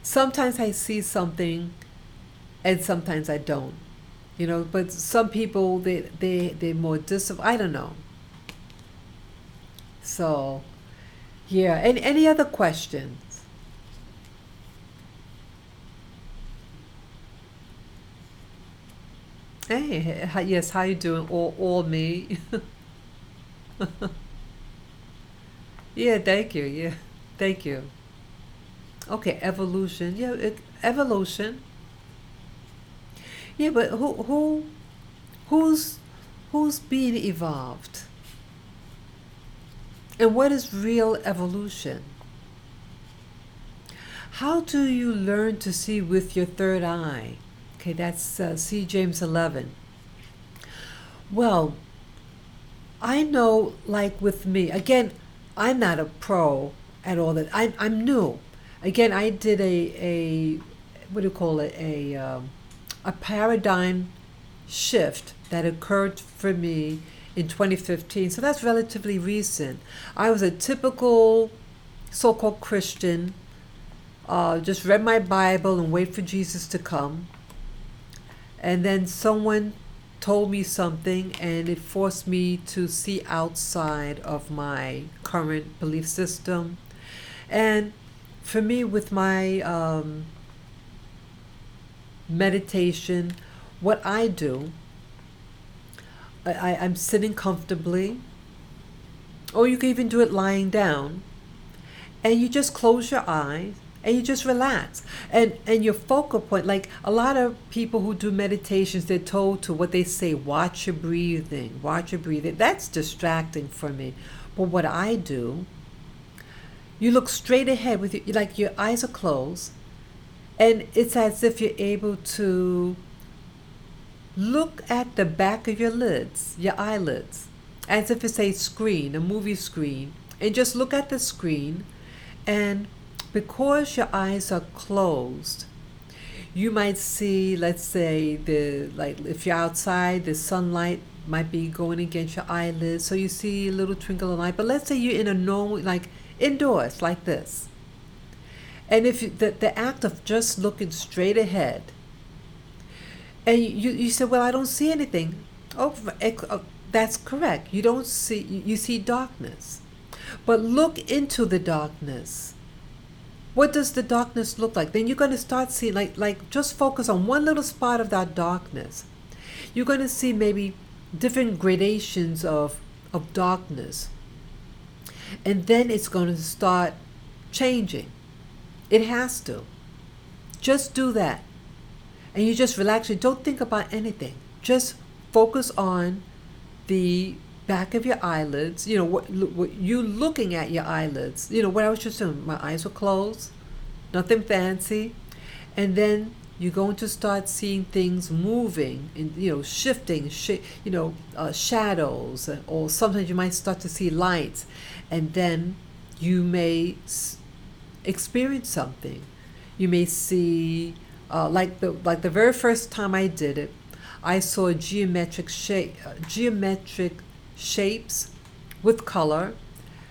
Sometimes I see something and sometimes I don't. But some people they're more disciplined. I don't know. So, yeah. Any other questions? Hey, yes. How you doing? All me. Yeah. Thank you. Yeah. Thank you. Okay. Evolution. Yeah. Evolution. Yeah. But who's who's being evolved? And what is real evolution? How do you learn to see with your third eye? Okay, that's C. James 11. Well, I know, like with me, again, I'm not a pro at all. That I'm new. Again, I did a what do you call it? A paradigm shift that occurred for me in 2015. So that's relatively recent. I was a typical so-called Christian. Just read my Bible and wait for Jesus to come. And then someone told me something and it forced me to see outside of my current belief system. And for me, with my meditation, what I do, I'm sitting comfortably, or you can even do it lying down, and you just close your eyes and you just relax. And your focal point, like a lot of people who do meditations, they're told to, what they say, watch your breathing, watch your breathing. That's distracting for me. But what I do, you look straight ahead with like your eyes are closed, and it's as if you're able to look at the back of your lids, your eyelids, as if it's a screen, a movie screen, and just look at the screen. And because your eyes are closed, you might see, let's say, like if you're outside, the sunlight might be going against your eyelids, so you see a little twinkle of light. But let's say you're in a normal, like indoors, like this, and if the act of just looking straight ahead, and you say, well, I don't see anything. Oh, that's correct. You don't see, you see darkness. But look into the darkness. What does the darkness look like? Then you're going to start seeing, like just focus on one little spot of that darkness. You're going to see maybe different gradations of darkness. And then it's going to start changing. It has to. Just do that. And you just relax. You don't think about anything. Just focus on the back of your eyelids. What you looking at your eyelids. What I was just doing. My eyes were closed. Nothing fancy. And then you're going to start seeing things moving and shifting, shadows, or sometimes you might start to see lights, and then you may experience something. You may see, like the very first time I did it, I saw geometric shapes with color.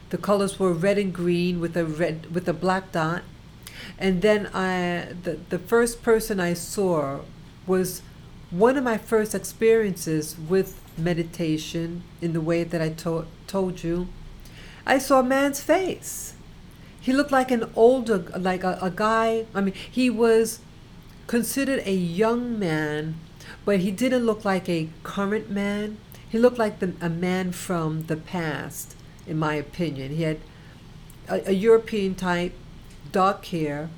The colors were red and green with a black dot. And then the first person I saw was one of my first experiences with meditation in the way that I told you. I saw a man's face. He looked like an older, like a guy. I mean, he was considered a young man, but he didn't look like a current man. He looked like a man from the past, in my opinion. He had a European type, dark hair,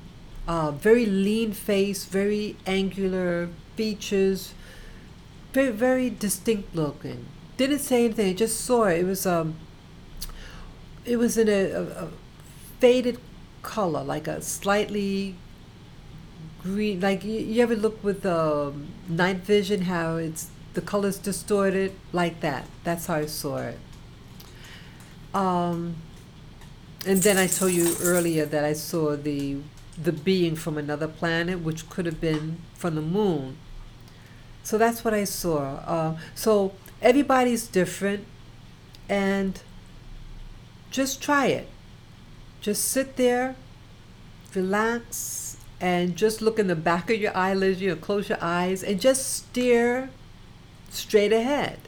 very lean face, very angular features, very, very distinct looking. Didn't say anything. I just saw it. It was in a faded color, like a slightly green. Like you ever look with night vision, how the colors distorted, like that. That's how I saw it. And then I told you earlier that I saw the being from another planet, which could have been from the moon. So that's what I saw. So everybody's different, and just try it. Just sit there, relax, and just look in the back of your eyelids, close your eyes, and just stare straight ahead.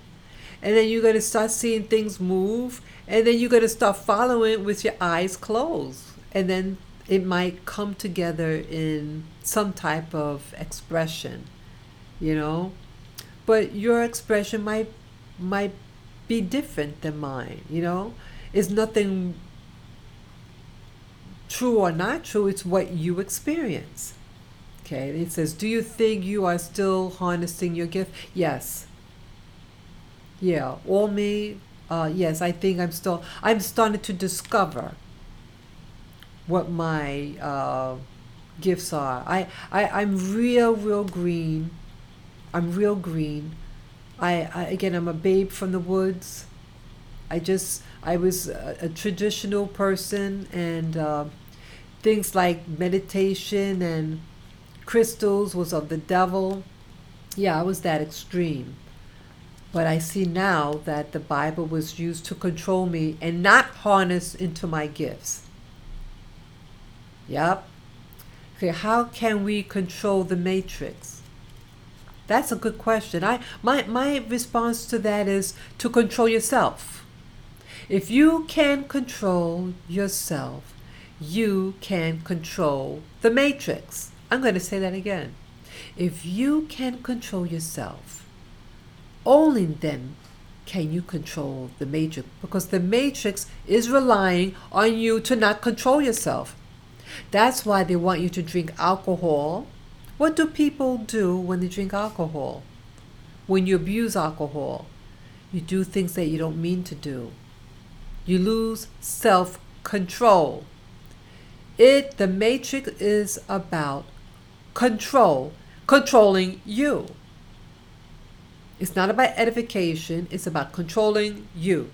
And then you're going to start seeing things move, and then you're going to start following with your eyes closed. And then it might come together in some type of expression, But your expression might be different than mine, It's nothing true or not true, it's what you experience. Okay, it says, do you think you are still harnessing your gift? Yes. Yeah, all me, yes, I think I'm starting to discover what my gifts are. I'm real green. I'm real green. Again, I'm a babe from the woods. I was a traditional person, and things like meditation and crystals was of the devil. Yeah, I was that extreme. But I see now that the Bible was used to control me and not harness into my gifts. Yep. Okay, how can we control the matrix? That's a good question. My response to that is to control yourself. If you can control yourself, you can control the matrix. I'm going to say that again. If you can control yourself, only then can you control the matrix, because the matrix is relying on you to not control yourself. That's why they want you to drink alcohol. What do people do when they drink alcohol? When you abuse alcohol, you do things that you don't mean to do. You lose self-control. The matrix is about controlling you. It's not about edification, it's about controlling you.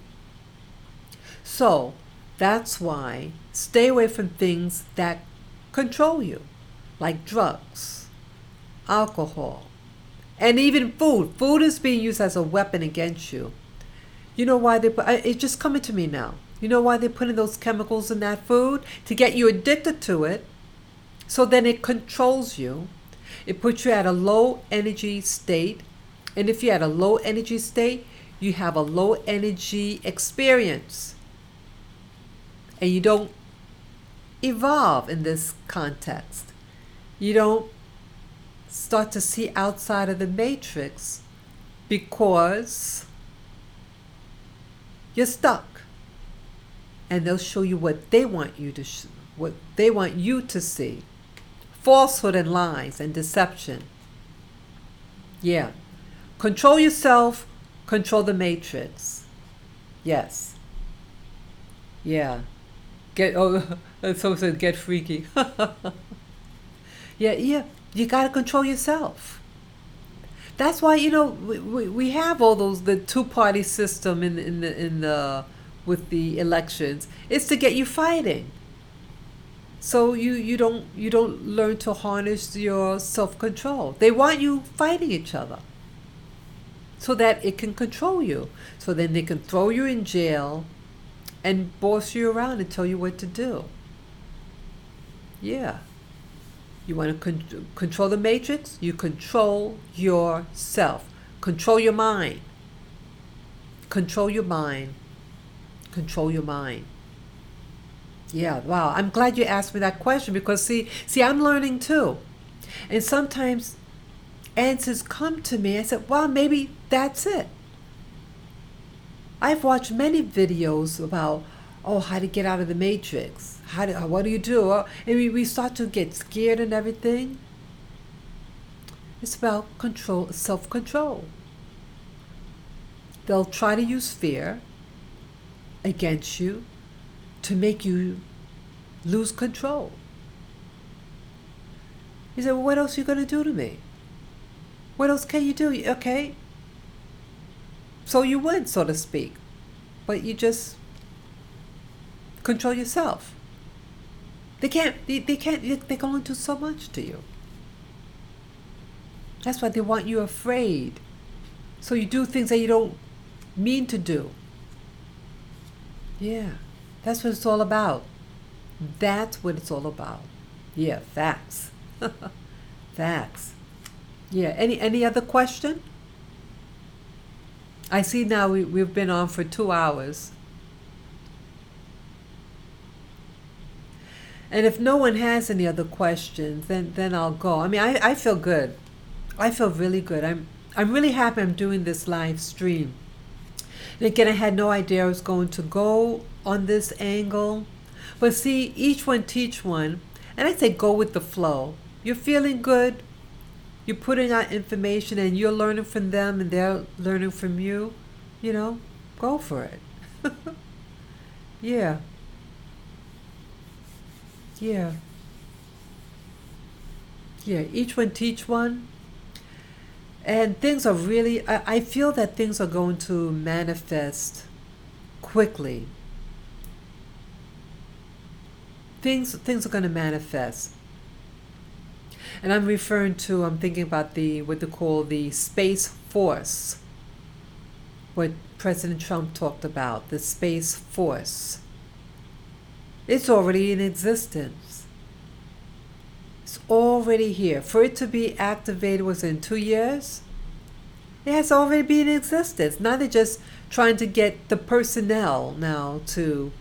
So, that's why stay away from things that control you, like drugs, alcohol, and even food. Food is being used as a weapon against you. You know why it's just coming to me now. You know why they're putting those chemicals in that food? To get you addicted to it, so then it controls you. It puts you at a low energy state. And if you're at a low energy state, you have a low energy experience. And you don't evolve in this context. You don't start to see outside of the matrix because you're stuck. And they'll show you what they want you to see. Falsehood and lies and deception. Yeah. Control yourself, control the matrix. Yes. Yeah. Someone said get freaky. Yeah. You gotta control yourself. That's why we have all the two-party system in the with the elections. It's to get you fighting. So you don't learn to harness your self-control. They want you fighting each other so that it can control you. So then they can throw you in jail and boss you around and tell you what to do. Yeah. You want to control the matrix? You control yourself. Control your mind. Control your mind. Control your mind. Yeah, wow. I'm glad you asked me that question because see, I'm learning too. And sometimes answers come to me. I said, wow, maybe that's it. I've watched many videos about, how to get out of the matrix. What do you do? And we start to get scared and everything. It's about control, self-control. They'll try to use fear against you to make you lose control. You say, well, what else are you going to do to me? What else can you do? Okay. So you win, so to speak. But you just control yourself. They can only do so much to you. That's why they want you afraid. So you do things that you don't mean to do. Yeah. That's what it's all about. That's what it's all about. Yeah, facts. Facts. Yeah, any other question? I see now we've been on for 2 hours. And if no one has any other questions, then I'll go. I mean, I feel good. I feel really good. I'm really happy I'm doing this live stream. And again, I had no idea I was going to go on this angle. But see, each one teach one. And I say go with the flow. You're feeling good. You're putting out information and you're learning from them and they're learning from you. Go for it. Yeah. Yeah. Yeah, each one teach one. And things are really, I feel that things are going to manifest quickly. Things are going to manifest. And I'm thinking about what they call the Space Force. What President Trump talked about, the Space Force. It's already in existence. It's already here. For it to be activated was in 2 years. It has already been in existence. Now they're just trying to get the personnel now to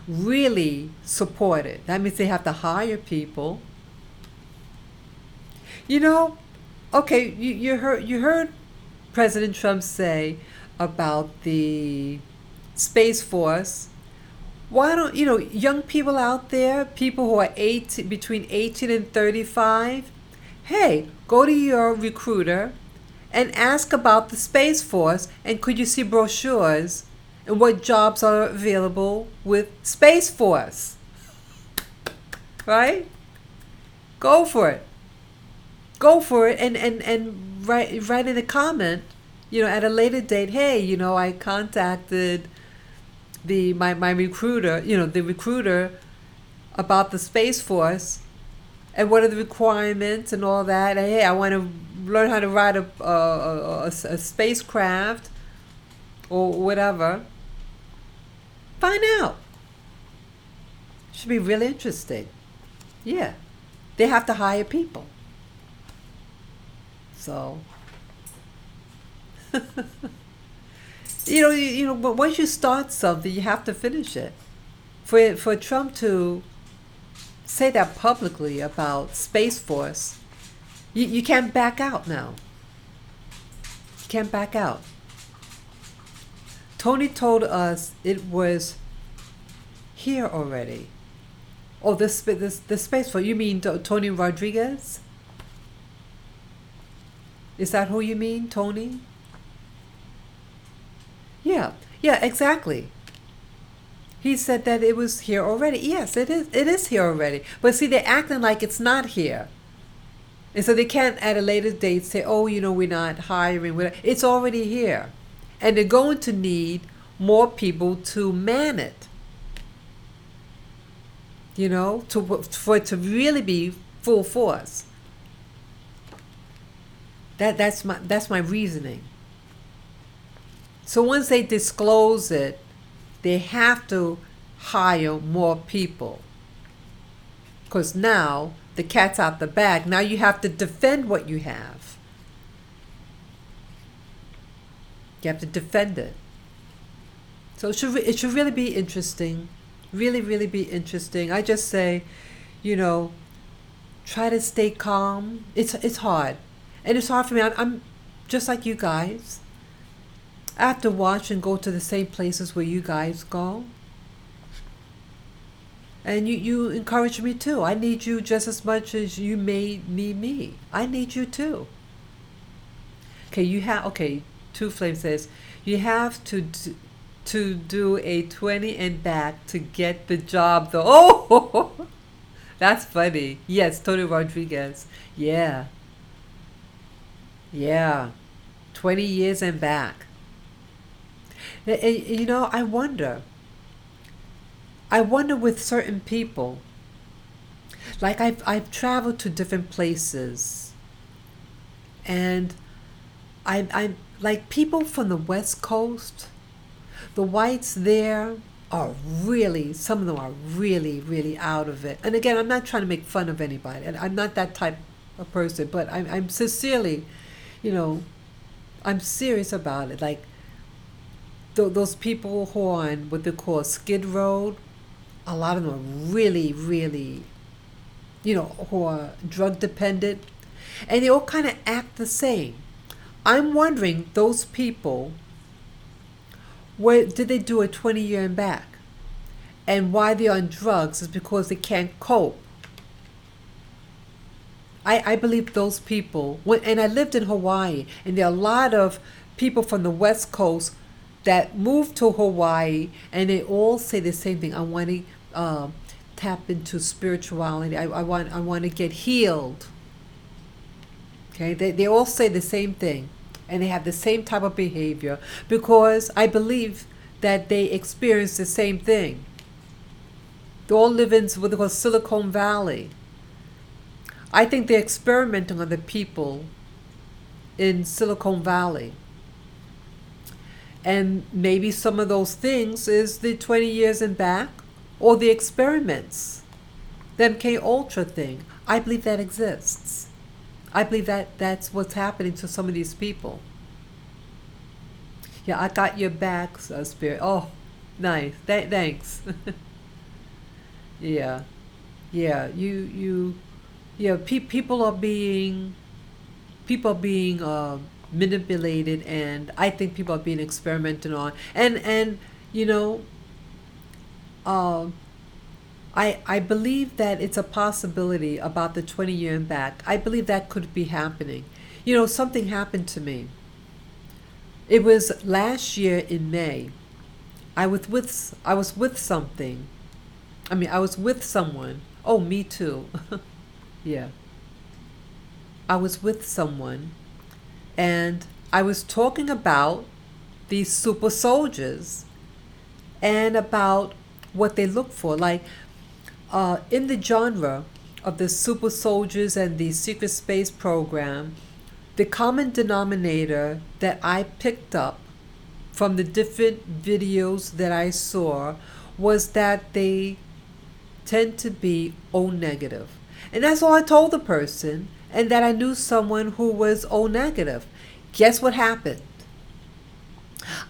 really support it. That means they have to hire people. Okay, you heard President Trump say about the Space Force. Why don't young people out there, people who are between 18 and 35, hey, go to your recruiter and ask about the Space Force and could you see brochures and what jobs are available with Space Force? Right? Go for it. Go for it and write in a comment, at a later date, hey, I contacted my recruiter, the recruiter about the Space Force and what are the requirements and all that. And, hey, I want to learn how to ride a spacecraft or whatever. Find out. Should be really interesting. Yeah. They have to hire people. So, but once you start something, you have to finish it. For Trump to say that publicly about Space Force, you can't back out now. You can't back out. Tony told us it was here already. Oh, the Space Force. You mean Tony Rodriguez? Is that who you mean, Tony? Yeah, exactly. He said that it was here already. Yes, it is. It is here already. But see, they're acting like it's not here. And so they can't at a later date say, we're not hiring. It's already here. And they're going to need more people to man it. for it to really be full force. That's my reasoning. So once they disclose it, they have to hire more people. Because now the cat's out the bag. Now you have to defend what you have. You have to defend it. So it should really be interesting. Really, really be interesting. I just say, try to stay calm. It's hard. And it's hard for me. I'm just like you guys. I have to watch and go to the same places where you guys go. And you encourage me too. I need you just as much as you need me. I need you too. Okay, Two Flame says, you have to do a 20 and back to get the job though. Oh, that's funny. Yes, Tony Rodriguez. Yeah. 20 years and back. I wonder with certain people, like I've traveled to different places, and I'm like people from the West Coast, the whites there are really, some of them are really, really out of it. And again, I'm not trying to make fun of anybody, and I'm not that type of person, but I'm sincerely, I'm serious about it. Like those people who are on what they call Skid Road, a lot of them are really, really, who are drug dependent, and they all kind of act the same. I'm wondering, those people, where did they do a 20-year and back? And why they're on drugs is because they can't cope. I believe those people, and I lived in Hawaii, and there are a lot of people from the West Coast that moved to Hawaii, and they all say the same thing. I want to tap into spirituality. I want to get healed. Okay, they all say the same thing, and they have the same type of behavior, because I believe that they experience the same thing. They all live in what they call Silicon Valley. I think they're experimenting on the people in Silicon Valley. And maybe some of those things is the 20 years and back, or the experiments, the MK Ultra thing. I believe that exists. I believe that's what's happening to some of these people. Yeah, I got your back, Spirit. Oh, nice. Thanks. Yeah. People are being manipulated, and I think people are being experimented on. And I believe that it's a possibility about the 20-year and back. I believe that could be happening. Something happened to me. It was last year in May. I was with someone. Oh, me too. Yeah. I was with someone, and I was talking about these super soldiers and about what they look for. Like, in the genre of the super soldiers and the secret space program, the common denominator that I picked up from the different videos that I saw was that they tend to be O negative. And that's all I told the person, and that I knew someone who was O negative. Guess what happened?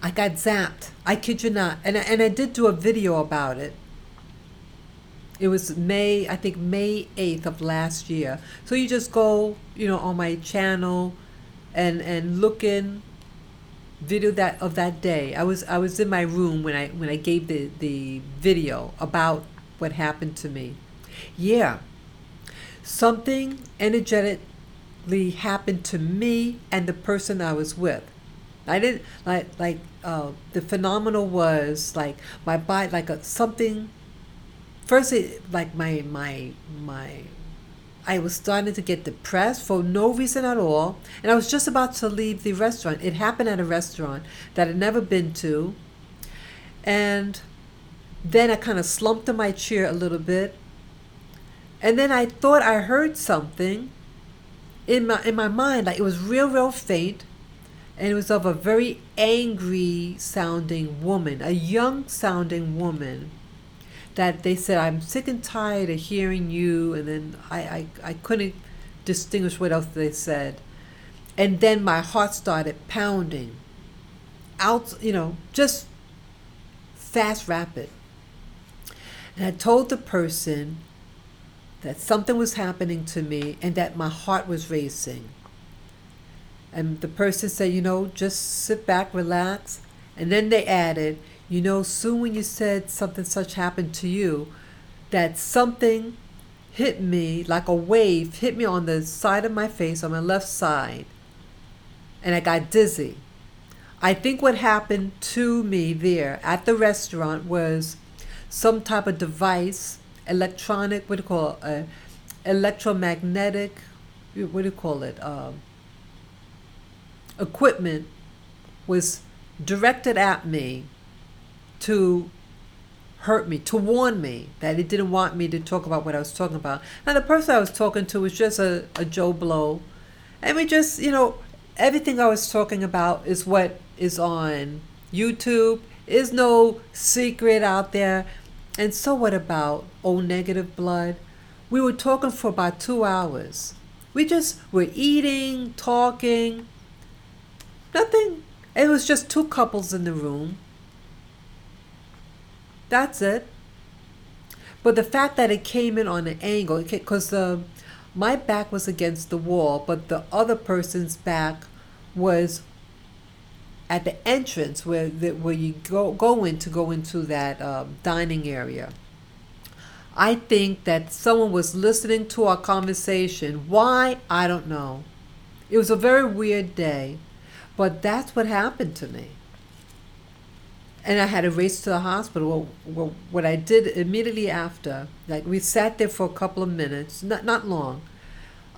I got zapped. I kid you not. And I did do a video about it. It was May 8th of last year. So you just go, on my channel and look in video of that day. I was in my room when I gave the video about what happened to me. Yeah. Something energetically happened to me and the person I was with. I didn't the phenomenal was like my body, like something. First, I was starting to get depressed for no reason at all, and I was just about to leave the restaurant. It happened at a restaurant that I'd never been to, and then I kind of slumped in my chair a little bit, And then I thought I heard something in my mind, like it was real faint, and it was of a very angry sounding woman, a young sounding woman, that they said, I'm sick and tired of hearing you. And then I couldn't distinguish what else they said. And then my heart started pounding out, just fast, rapid. And I told the person that something was happening to me and that my heart was racing. And the person said, just sit back, relax. And then they added, soon when you said something such happened to you, that something hit me like a wave, hit me on the side of my face, on my left side. And I got dizzy. I think what happened to me there at the restaurant was some type of device, electronic, what do you call it? Electromagnetic, what do you call it? Equipment was directed at me to hurt me, to warn me that it didn't want me to talk about what I was talking about. And the person I was talking to was just a Joe Blow. And we just, everything I was talking about is what is on YouTube. There's no secret out there. And so what about O negative blood? We were talking for about 2 hours. We just were eating, talking, nothing. It was just two couples in the room. That's it. But the fact that it came in on an angle, because my back was against the wall, but the other person's back was at the entrance where you go into that dining area. I think that someone was listening to our conversation. Why? I don't know. It was a very weird day, but that's what happened to me. And I had to race to the hospital. Well, what I did immediately after, like we sat there for a couple of minutes, not long.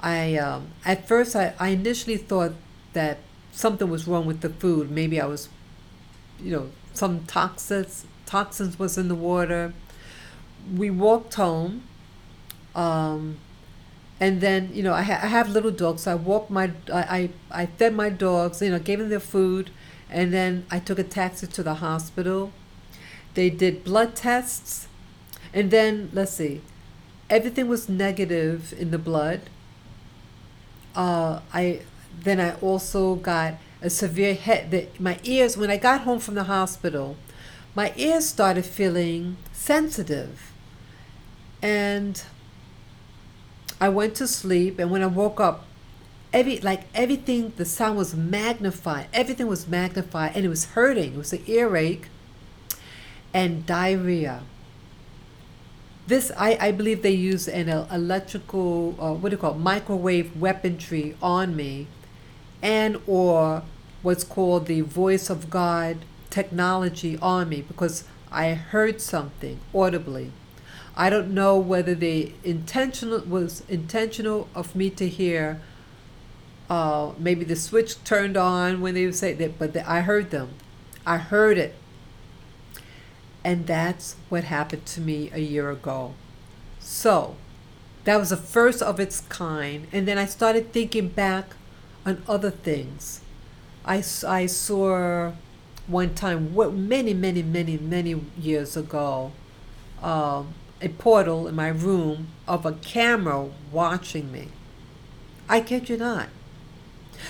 At first I initially thought that something was wrong with the food. Maybe I was, some toxins was in the water. We walked home, and then I have little dogs. So I fed my dogs, gave them their food. And then I took a taxi to the hospital. They did blood tests. And then, let's see, everything was negative in the blood. I also got a severe head. My ears, when I got home from the hospital, my ears started feeling sensitive. And I went to sleep. And when I woke up, everything, the sound was magnified. Everything was magnified, and it was hurting. It was an earache and diarrhea. This, I believe they used an electrical, microwave weaponry on me, and or what's called the voice of God technology on me, because I heard something audibly. I don't know whether was intentional of me to hear. Maybe the switch turned on when they would say that, but I heard them. I heard it. And that's what happened to me a year ago. So that was the first of its kind. And then I started thinking back on other things. I saw one time, many years ago, a portal in my room of a camera watching me. I kid you not.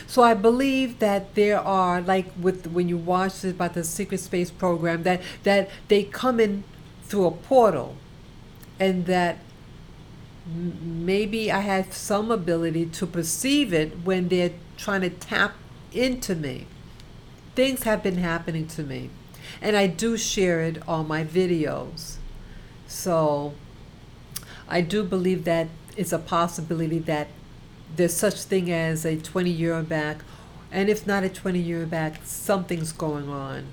So I believe that there are, like when you watch about the secret space program, that they come in through a portal, and that maybe I have some ability to perceive it when they're trying to tap into me. Things have been happening to me, and I do share it on my videos. So I do believe that it's a possibility that there's such thing as a 20-year back, and if not a 20-year back, something's going on.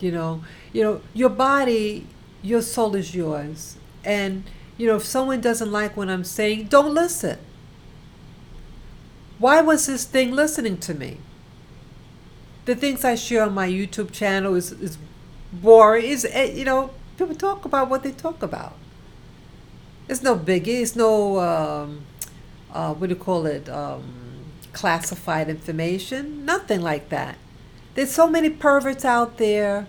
Your body, your soul is yours. And, if someone doesn't like what I'm saying, don't listen. Why was this thing listening to me? The things I share on my YouTube channel is boring. People talk about what they talk about. It's no biggie. It's no what do you call it? Classified information. Nothing like that. There's so many perverts out there.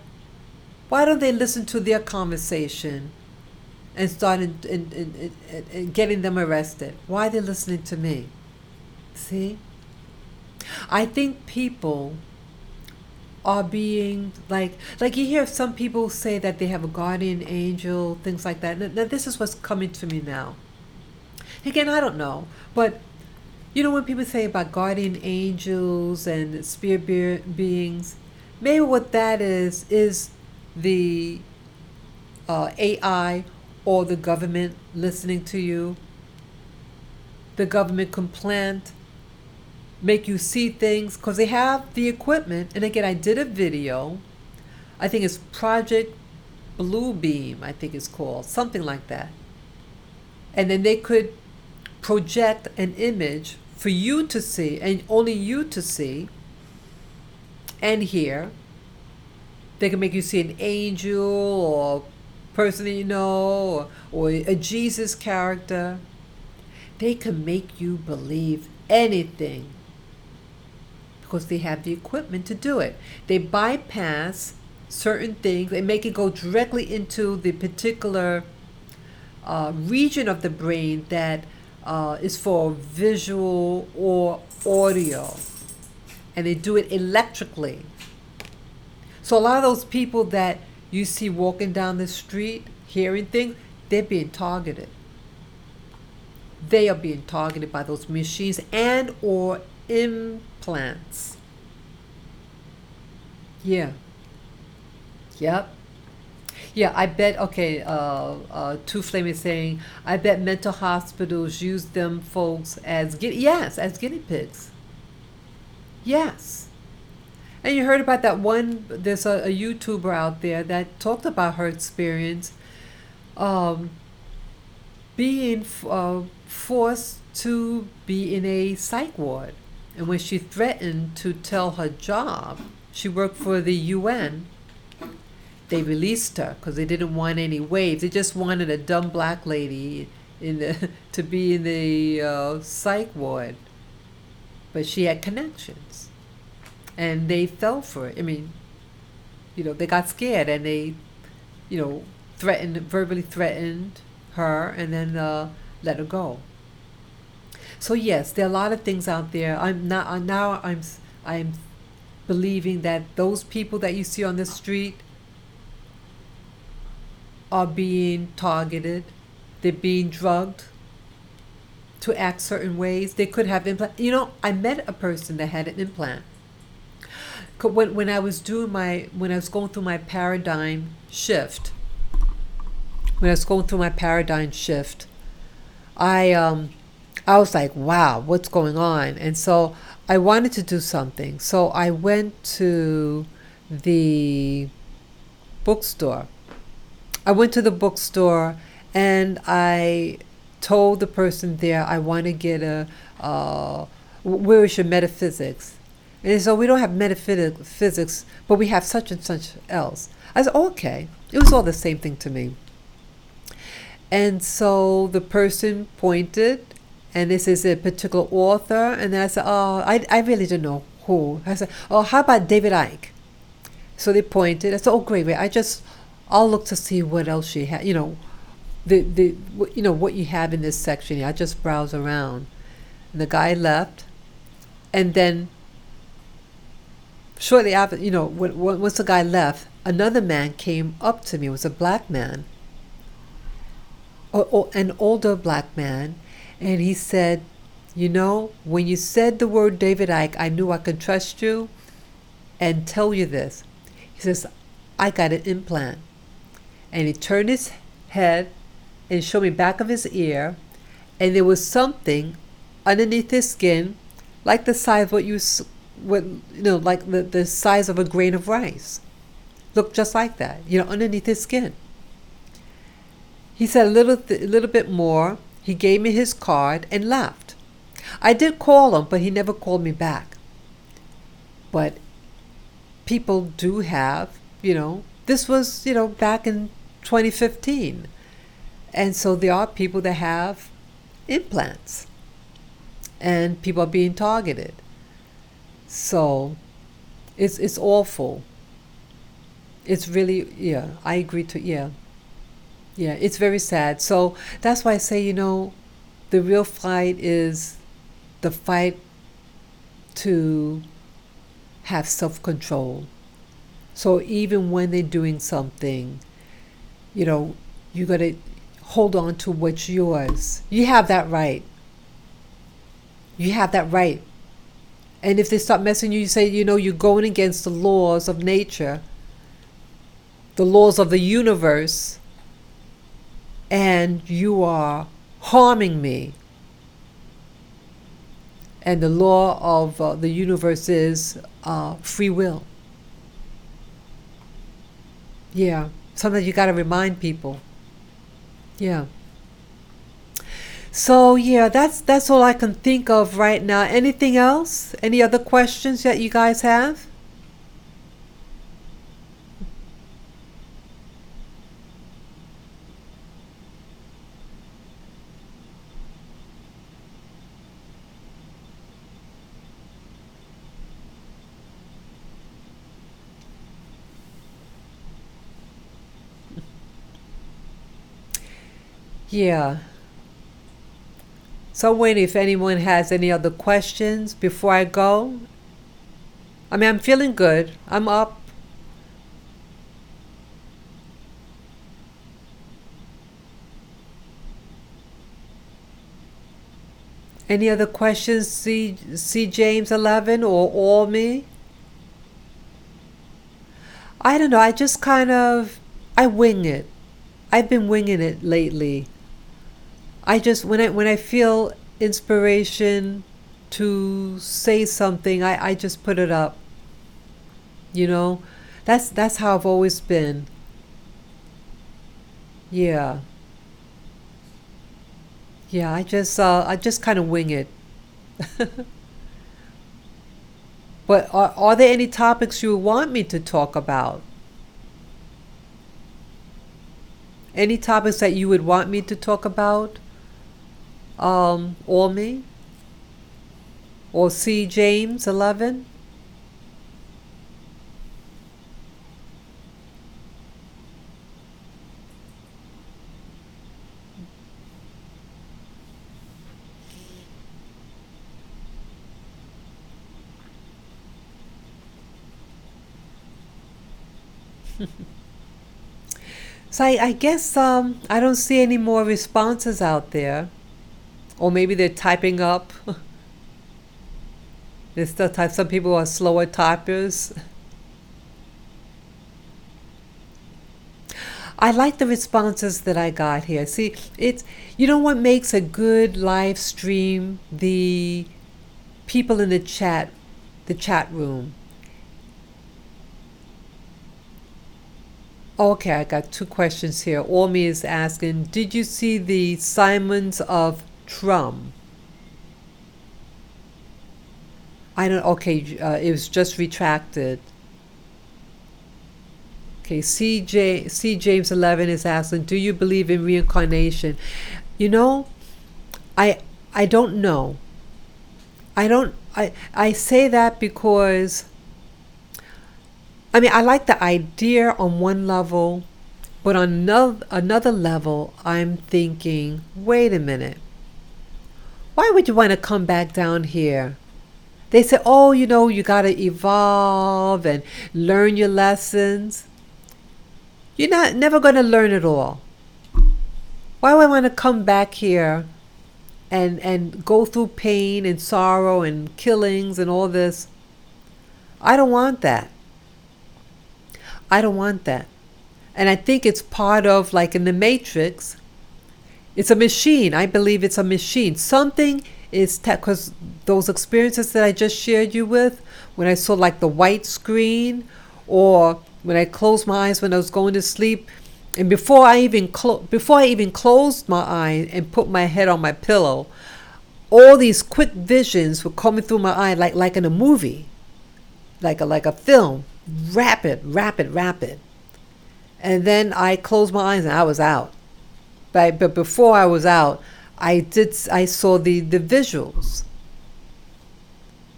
Why don't they listen to their conversation and start in getting them arrested? Why are they listening to me? See? I think people are being like you hear some people say that they have a guardian angel, things like that. Now this is what's coming to me now. Again, I don't know, but you know when people say about guardian angels and spirit beings, maybe what that is the AI or the government listening to you. The government can plant, make you see things because they have the equipment. And again, I did a video. I think it's Project Blue Beam, I think it's called, something like that. And then they could project an image for you to see and only you to see and hear. They can make you see an angel or person that you know or a Jesus character. They can make you believe anything because they have the equipment to do it. They bypass certain things and make it go directly into the particular region of the brain that is for visual or audio. And they do it electrically. So a lot of those people that you see walking down the street, hearing things, they're being targeted. They are being targeted by those machines and or implants. Yeah. Yep. Yeah, I bet, okay, Two Flame is saying, I bet mental hospitals use them folks as, yes, as guinea pigs. Yes. And you heard about that one, there's a YouTuber out there that talked about her experience being forced to be in a psych ward. And when she threatened to tell her job, she worked for the UN, they released her because they didn't want any waves. They just wanted a dumb black lady to be in the psych ward. But she had connections. And they fell for it. I mean, they got scared and they, verbally threatened her and then let her go. So yes, there are a lot of things out there. I'm believing that those people that you see on the street are being targeted. They're being drugged to act certain ways. They could have implant. I met a person that had an implant. When I was going through my paradigm shift, I was like, wow, what's going on? And so I wanted to do something. So I went to the bookstore. And I told the person there, I want to get where is your metaphysics? And so we don't have metaphysics, but we have such and such else. I said, okay. It was all the same thing to me. And so the person pointed, and this is a particular author. And then I said, oh, I really don't know who. I said, oh, how about David Icke? So they pointed. I said, oh, great. I'll look to see what else she had. What you have in this section. I just browse around. And the guy left, and then shortly after, once the guy left, another man came up to me. It was a black man, an older black man, and he said, when you said the word David Icke, I knew I could trust you and tell you this. He says, I got an implant. And he turned his head and showed me back of his ear, and there was something underneath his skin, like the size of like the size of a grain of rice. Looked just like that, underneath his skin. He said a little bit more. He gave me his card and left. I did call him, but he never called me back. But people do have, this was, back in 2015. And so there are people that have implants, and people are being targeted. So it's awful. It's really, yeah, I agree to, yeah. Yeah, it's very sad. So that's why I say, the real fight is the fight to have self-control. So even when they're doing something, you got to hold on to what's yours. You have that right. You have that right. And if they start messing you say, you're going against the laws of nature, the laws of the universe, and you are harming me. And the law of the universe is free will. Yeah. Sometimes you got to remind people. Yeah. So yeah, that's all I can think of right now. Anything else? Any other questions that you guys have? Yeah. So I'm waiting if anyone has any other questions before I go. I mean, I'm feeling good. I'm up. Any other questions? See James 11 or all me? I don't know. I just I wing it. I've been winging it lately. I just when I feel inspiration to say something, I just put it up. You know, that's how I've always been. Yeah, yeah. I just kind of wing it. But are there any topics you want me to talk about? Any topics that you would want me to talk about? Or me? Or see James 11? So I guess I don't see any more responses out there. Or maybe they're typing up. They still type. Some people are slower typers. I like the responses that I got here. See, it's what makes a good live stream? The people in the chat room. Okay, I got two questions here. Ormi is asking, did you see the Simons of Trum? I don't. Okay, it was just retracted. Okay, C James 11 is asking, do you believe in reincarnation? You know, I I don't know. I don't. I say that because I mean I like the idea on one level, but on another level, I'm thinking, wait a minute. Why would you want to come back down here? They say, oh, you got to evolve and learn your lessons. You're never going to learn it all. Why would I want to come back here and go through pain and sorrow and killings and all this? I don't want that. I don't want that. And I think it's part of, like in the Matrix, it's a machine. I believe it's a machine. Something is, because those experiences that I just shared you with, when I saw like the white screen, or when I closed my eyes when I was going to sleep, and before I even closed my eyes and put my head on my pillow, all these quick visions were coming through my eye like in a movie, like a film, rapid. And then I closed my eyes and I was out. But before I was out, I saw the visuals,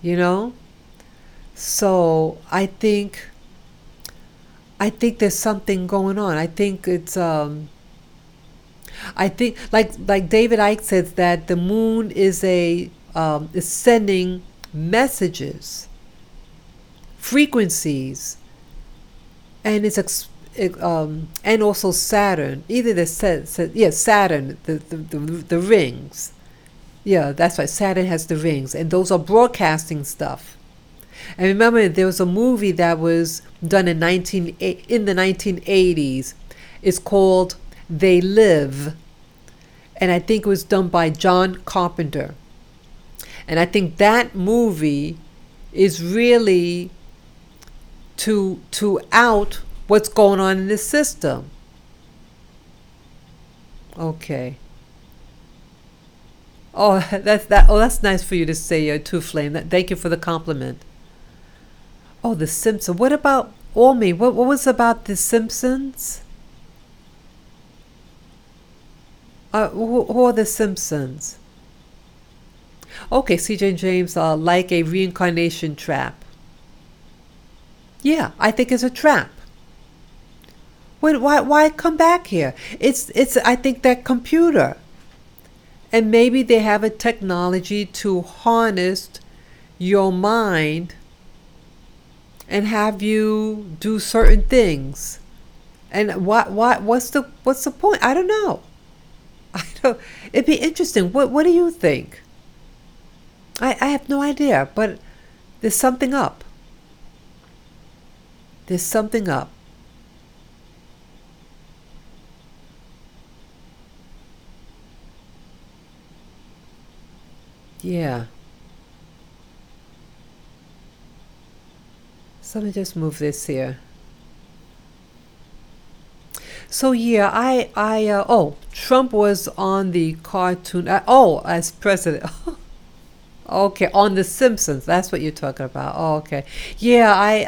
you know? So I think there's something going on. I think like David Icke says that the moon is sending messages, frequencies, and and also Saturn. Either Saturn, the rings. Yeah, that's right. Saturn has the rings, and those are broadcasting stuff. And remember, there was a movie that was done in the 1980s. It's called They Live, and I think it was done by John Carpenter. And I think that movie is really to out what's going on in the system. Okay. Oh, that's nice for you to say, Two Flame. Thank you for the compliment. Oh, The Simpsons. What about Olmi? What was about The Simpsons? Who are The Simpsons? Okay, CJ James, like a reincarnation trap. Yeah, I think it's a trap. Why come back here? It's I think that computer. And maybe they have a technology to harness your mind and have you do certain things. And what's the point? I don't know. I don't. It'd be interesting. What do you think? I have no idea, but there's something up. There's something up. Yeah. So let me just move this here. So yeah, oh, Trump was on the cartoon. As president. Okay, on The Simpsons. That's what you're talking about. Oh, okay. Yeah, I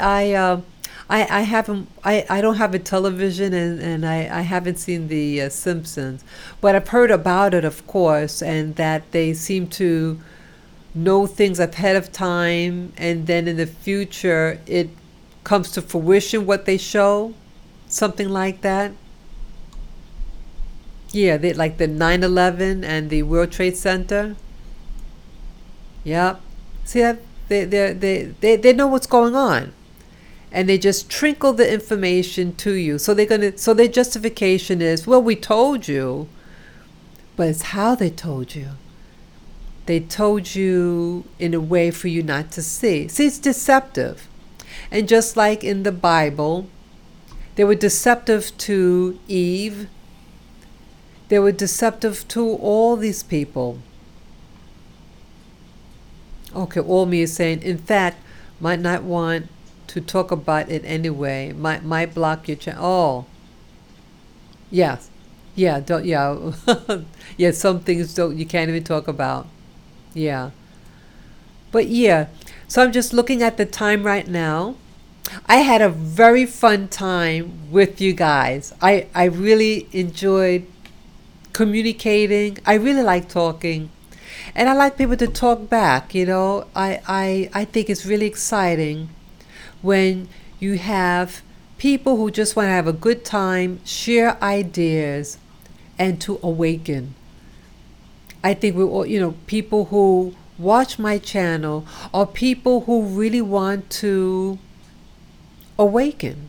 haven't. I don't have a television, and I haven't seen The Simpsons, but I've heard about it, of course, and that they seem to know things ahead of time, and then in the future it comes to fruition what they show, something like that. Yeah, like the 9/11 and the World Trade Center. Yep. See that they know what's going on, and they just trickle the information to you. So their justification is, well, we told you, but it's how they told you. They told you in a way for you not to see. See, it's deceptive. And just like in the Bible, they were deceptive to Eve. They were deceptive to all these people. Okay, Olmi is saying, in fact, might not want to talk about it anyway. Might block your channel. Oh, yes. Yeah, don't, yeah. Yeah, some things don't, you can't even talk about. Yeah. But yeah, so I'm just looking at the time right now. I had a very fun time with you guys. I really enjoyed communicating. I really like talking. And I like people to talk back, you know. I think it's really exciting when you have people who just want to have a good time, share ideas, and to awaken. I think we all, people who watch my channel are people who really want to awaken.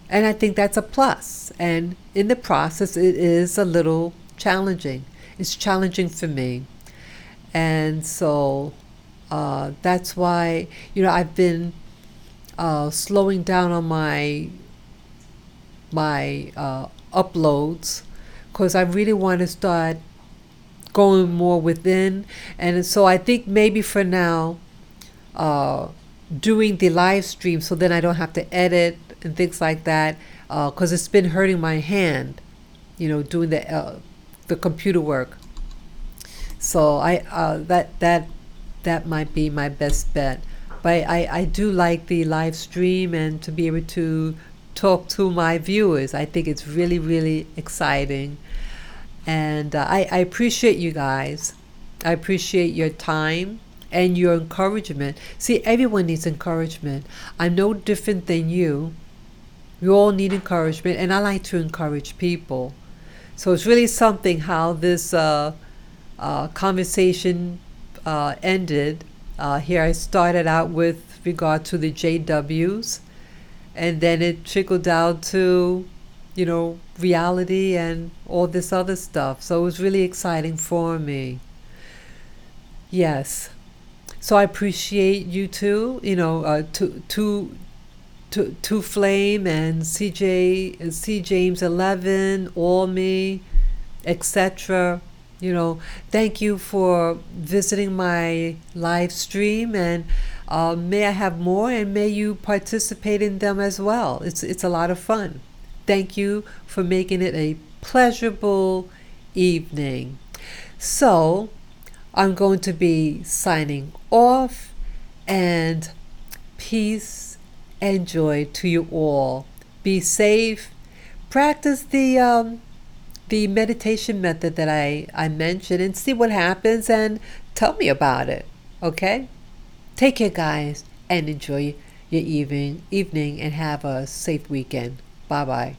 And I think that's a plus. And in the process, it is a little challenging. It's challenging for me. And so that's why, I've been slowing down on my uploads, because I really want to start going more within. And so I think maybe for now, doing the live stream, so then I don't have to edit and things like that, because it's been hurting my hand, doing the computer work. So that might be my best bet. But I do like the live stream and to be able to talk to my viewers. I think it's really, really exciting. And I appreciate you guys. I appreciate your time and your encouragement. See, everyone needs encouragement. I'm no different than you. We all need encouragement, and I like to encourage people. So it's really something how this conversation ended. Here I started out with regard to the JWs, and then it trickled down to, reality and all this other stuff. So it was really exciting for me. Yes. So I appreciate you too, to Flame and C James 11, All Me, etc. Thank you for visiting my live stream, and may I have more, and may you participate in them as well. It's a lot of fun. Thank you for making it a pleasurable evening. So I'm going to be signing off, and peace and joy to you all. Be safe. Practice the meditation method that I mentioned, and see what happens, and tell me about it. Okay? Take care, guys, and enjoy your evening, and have a safe weekend. Bye-bye.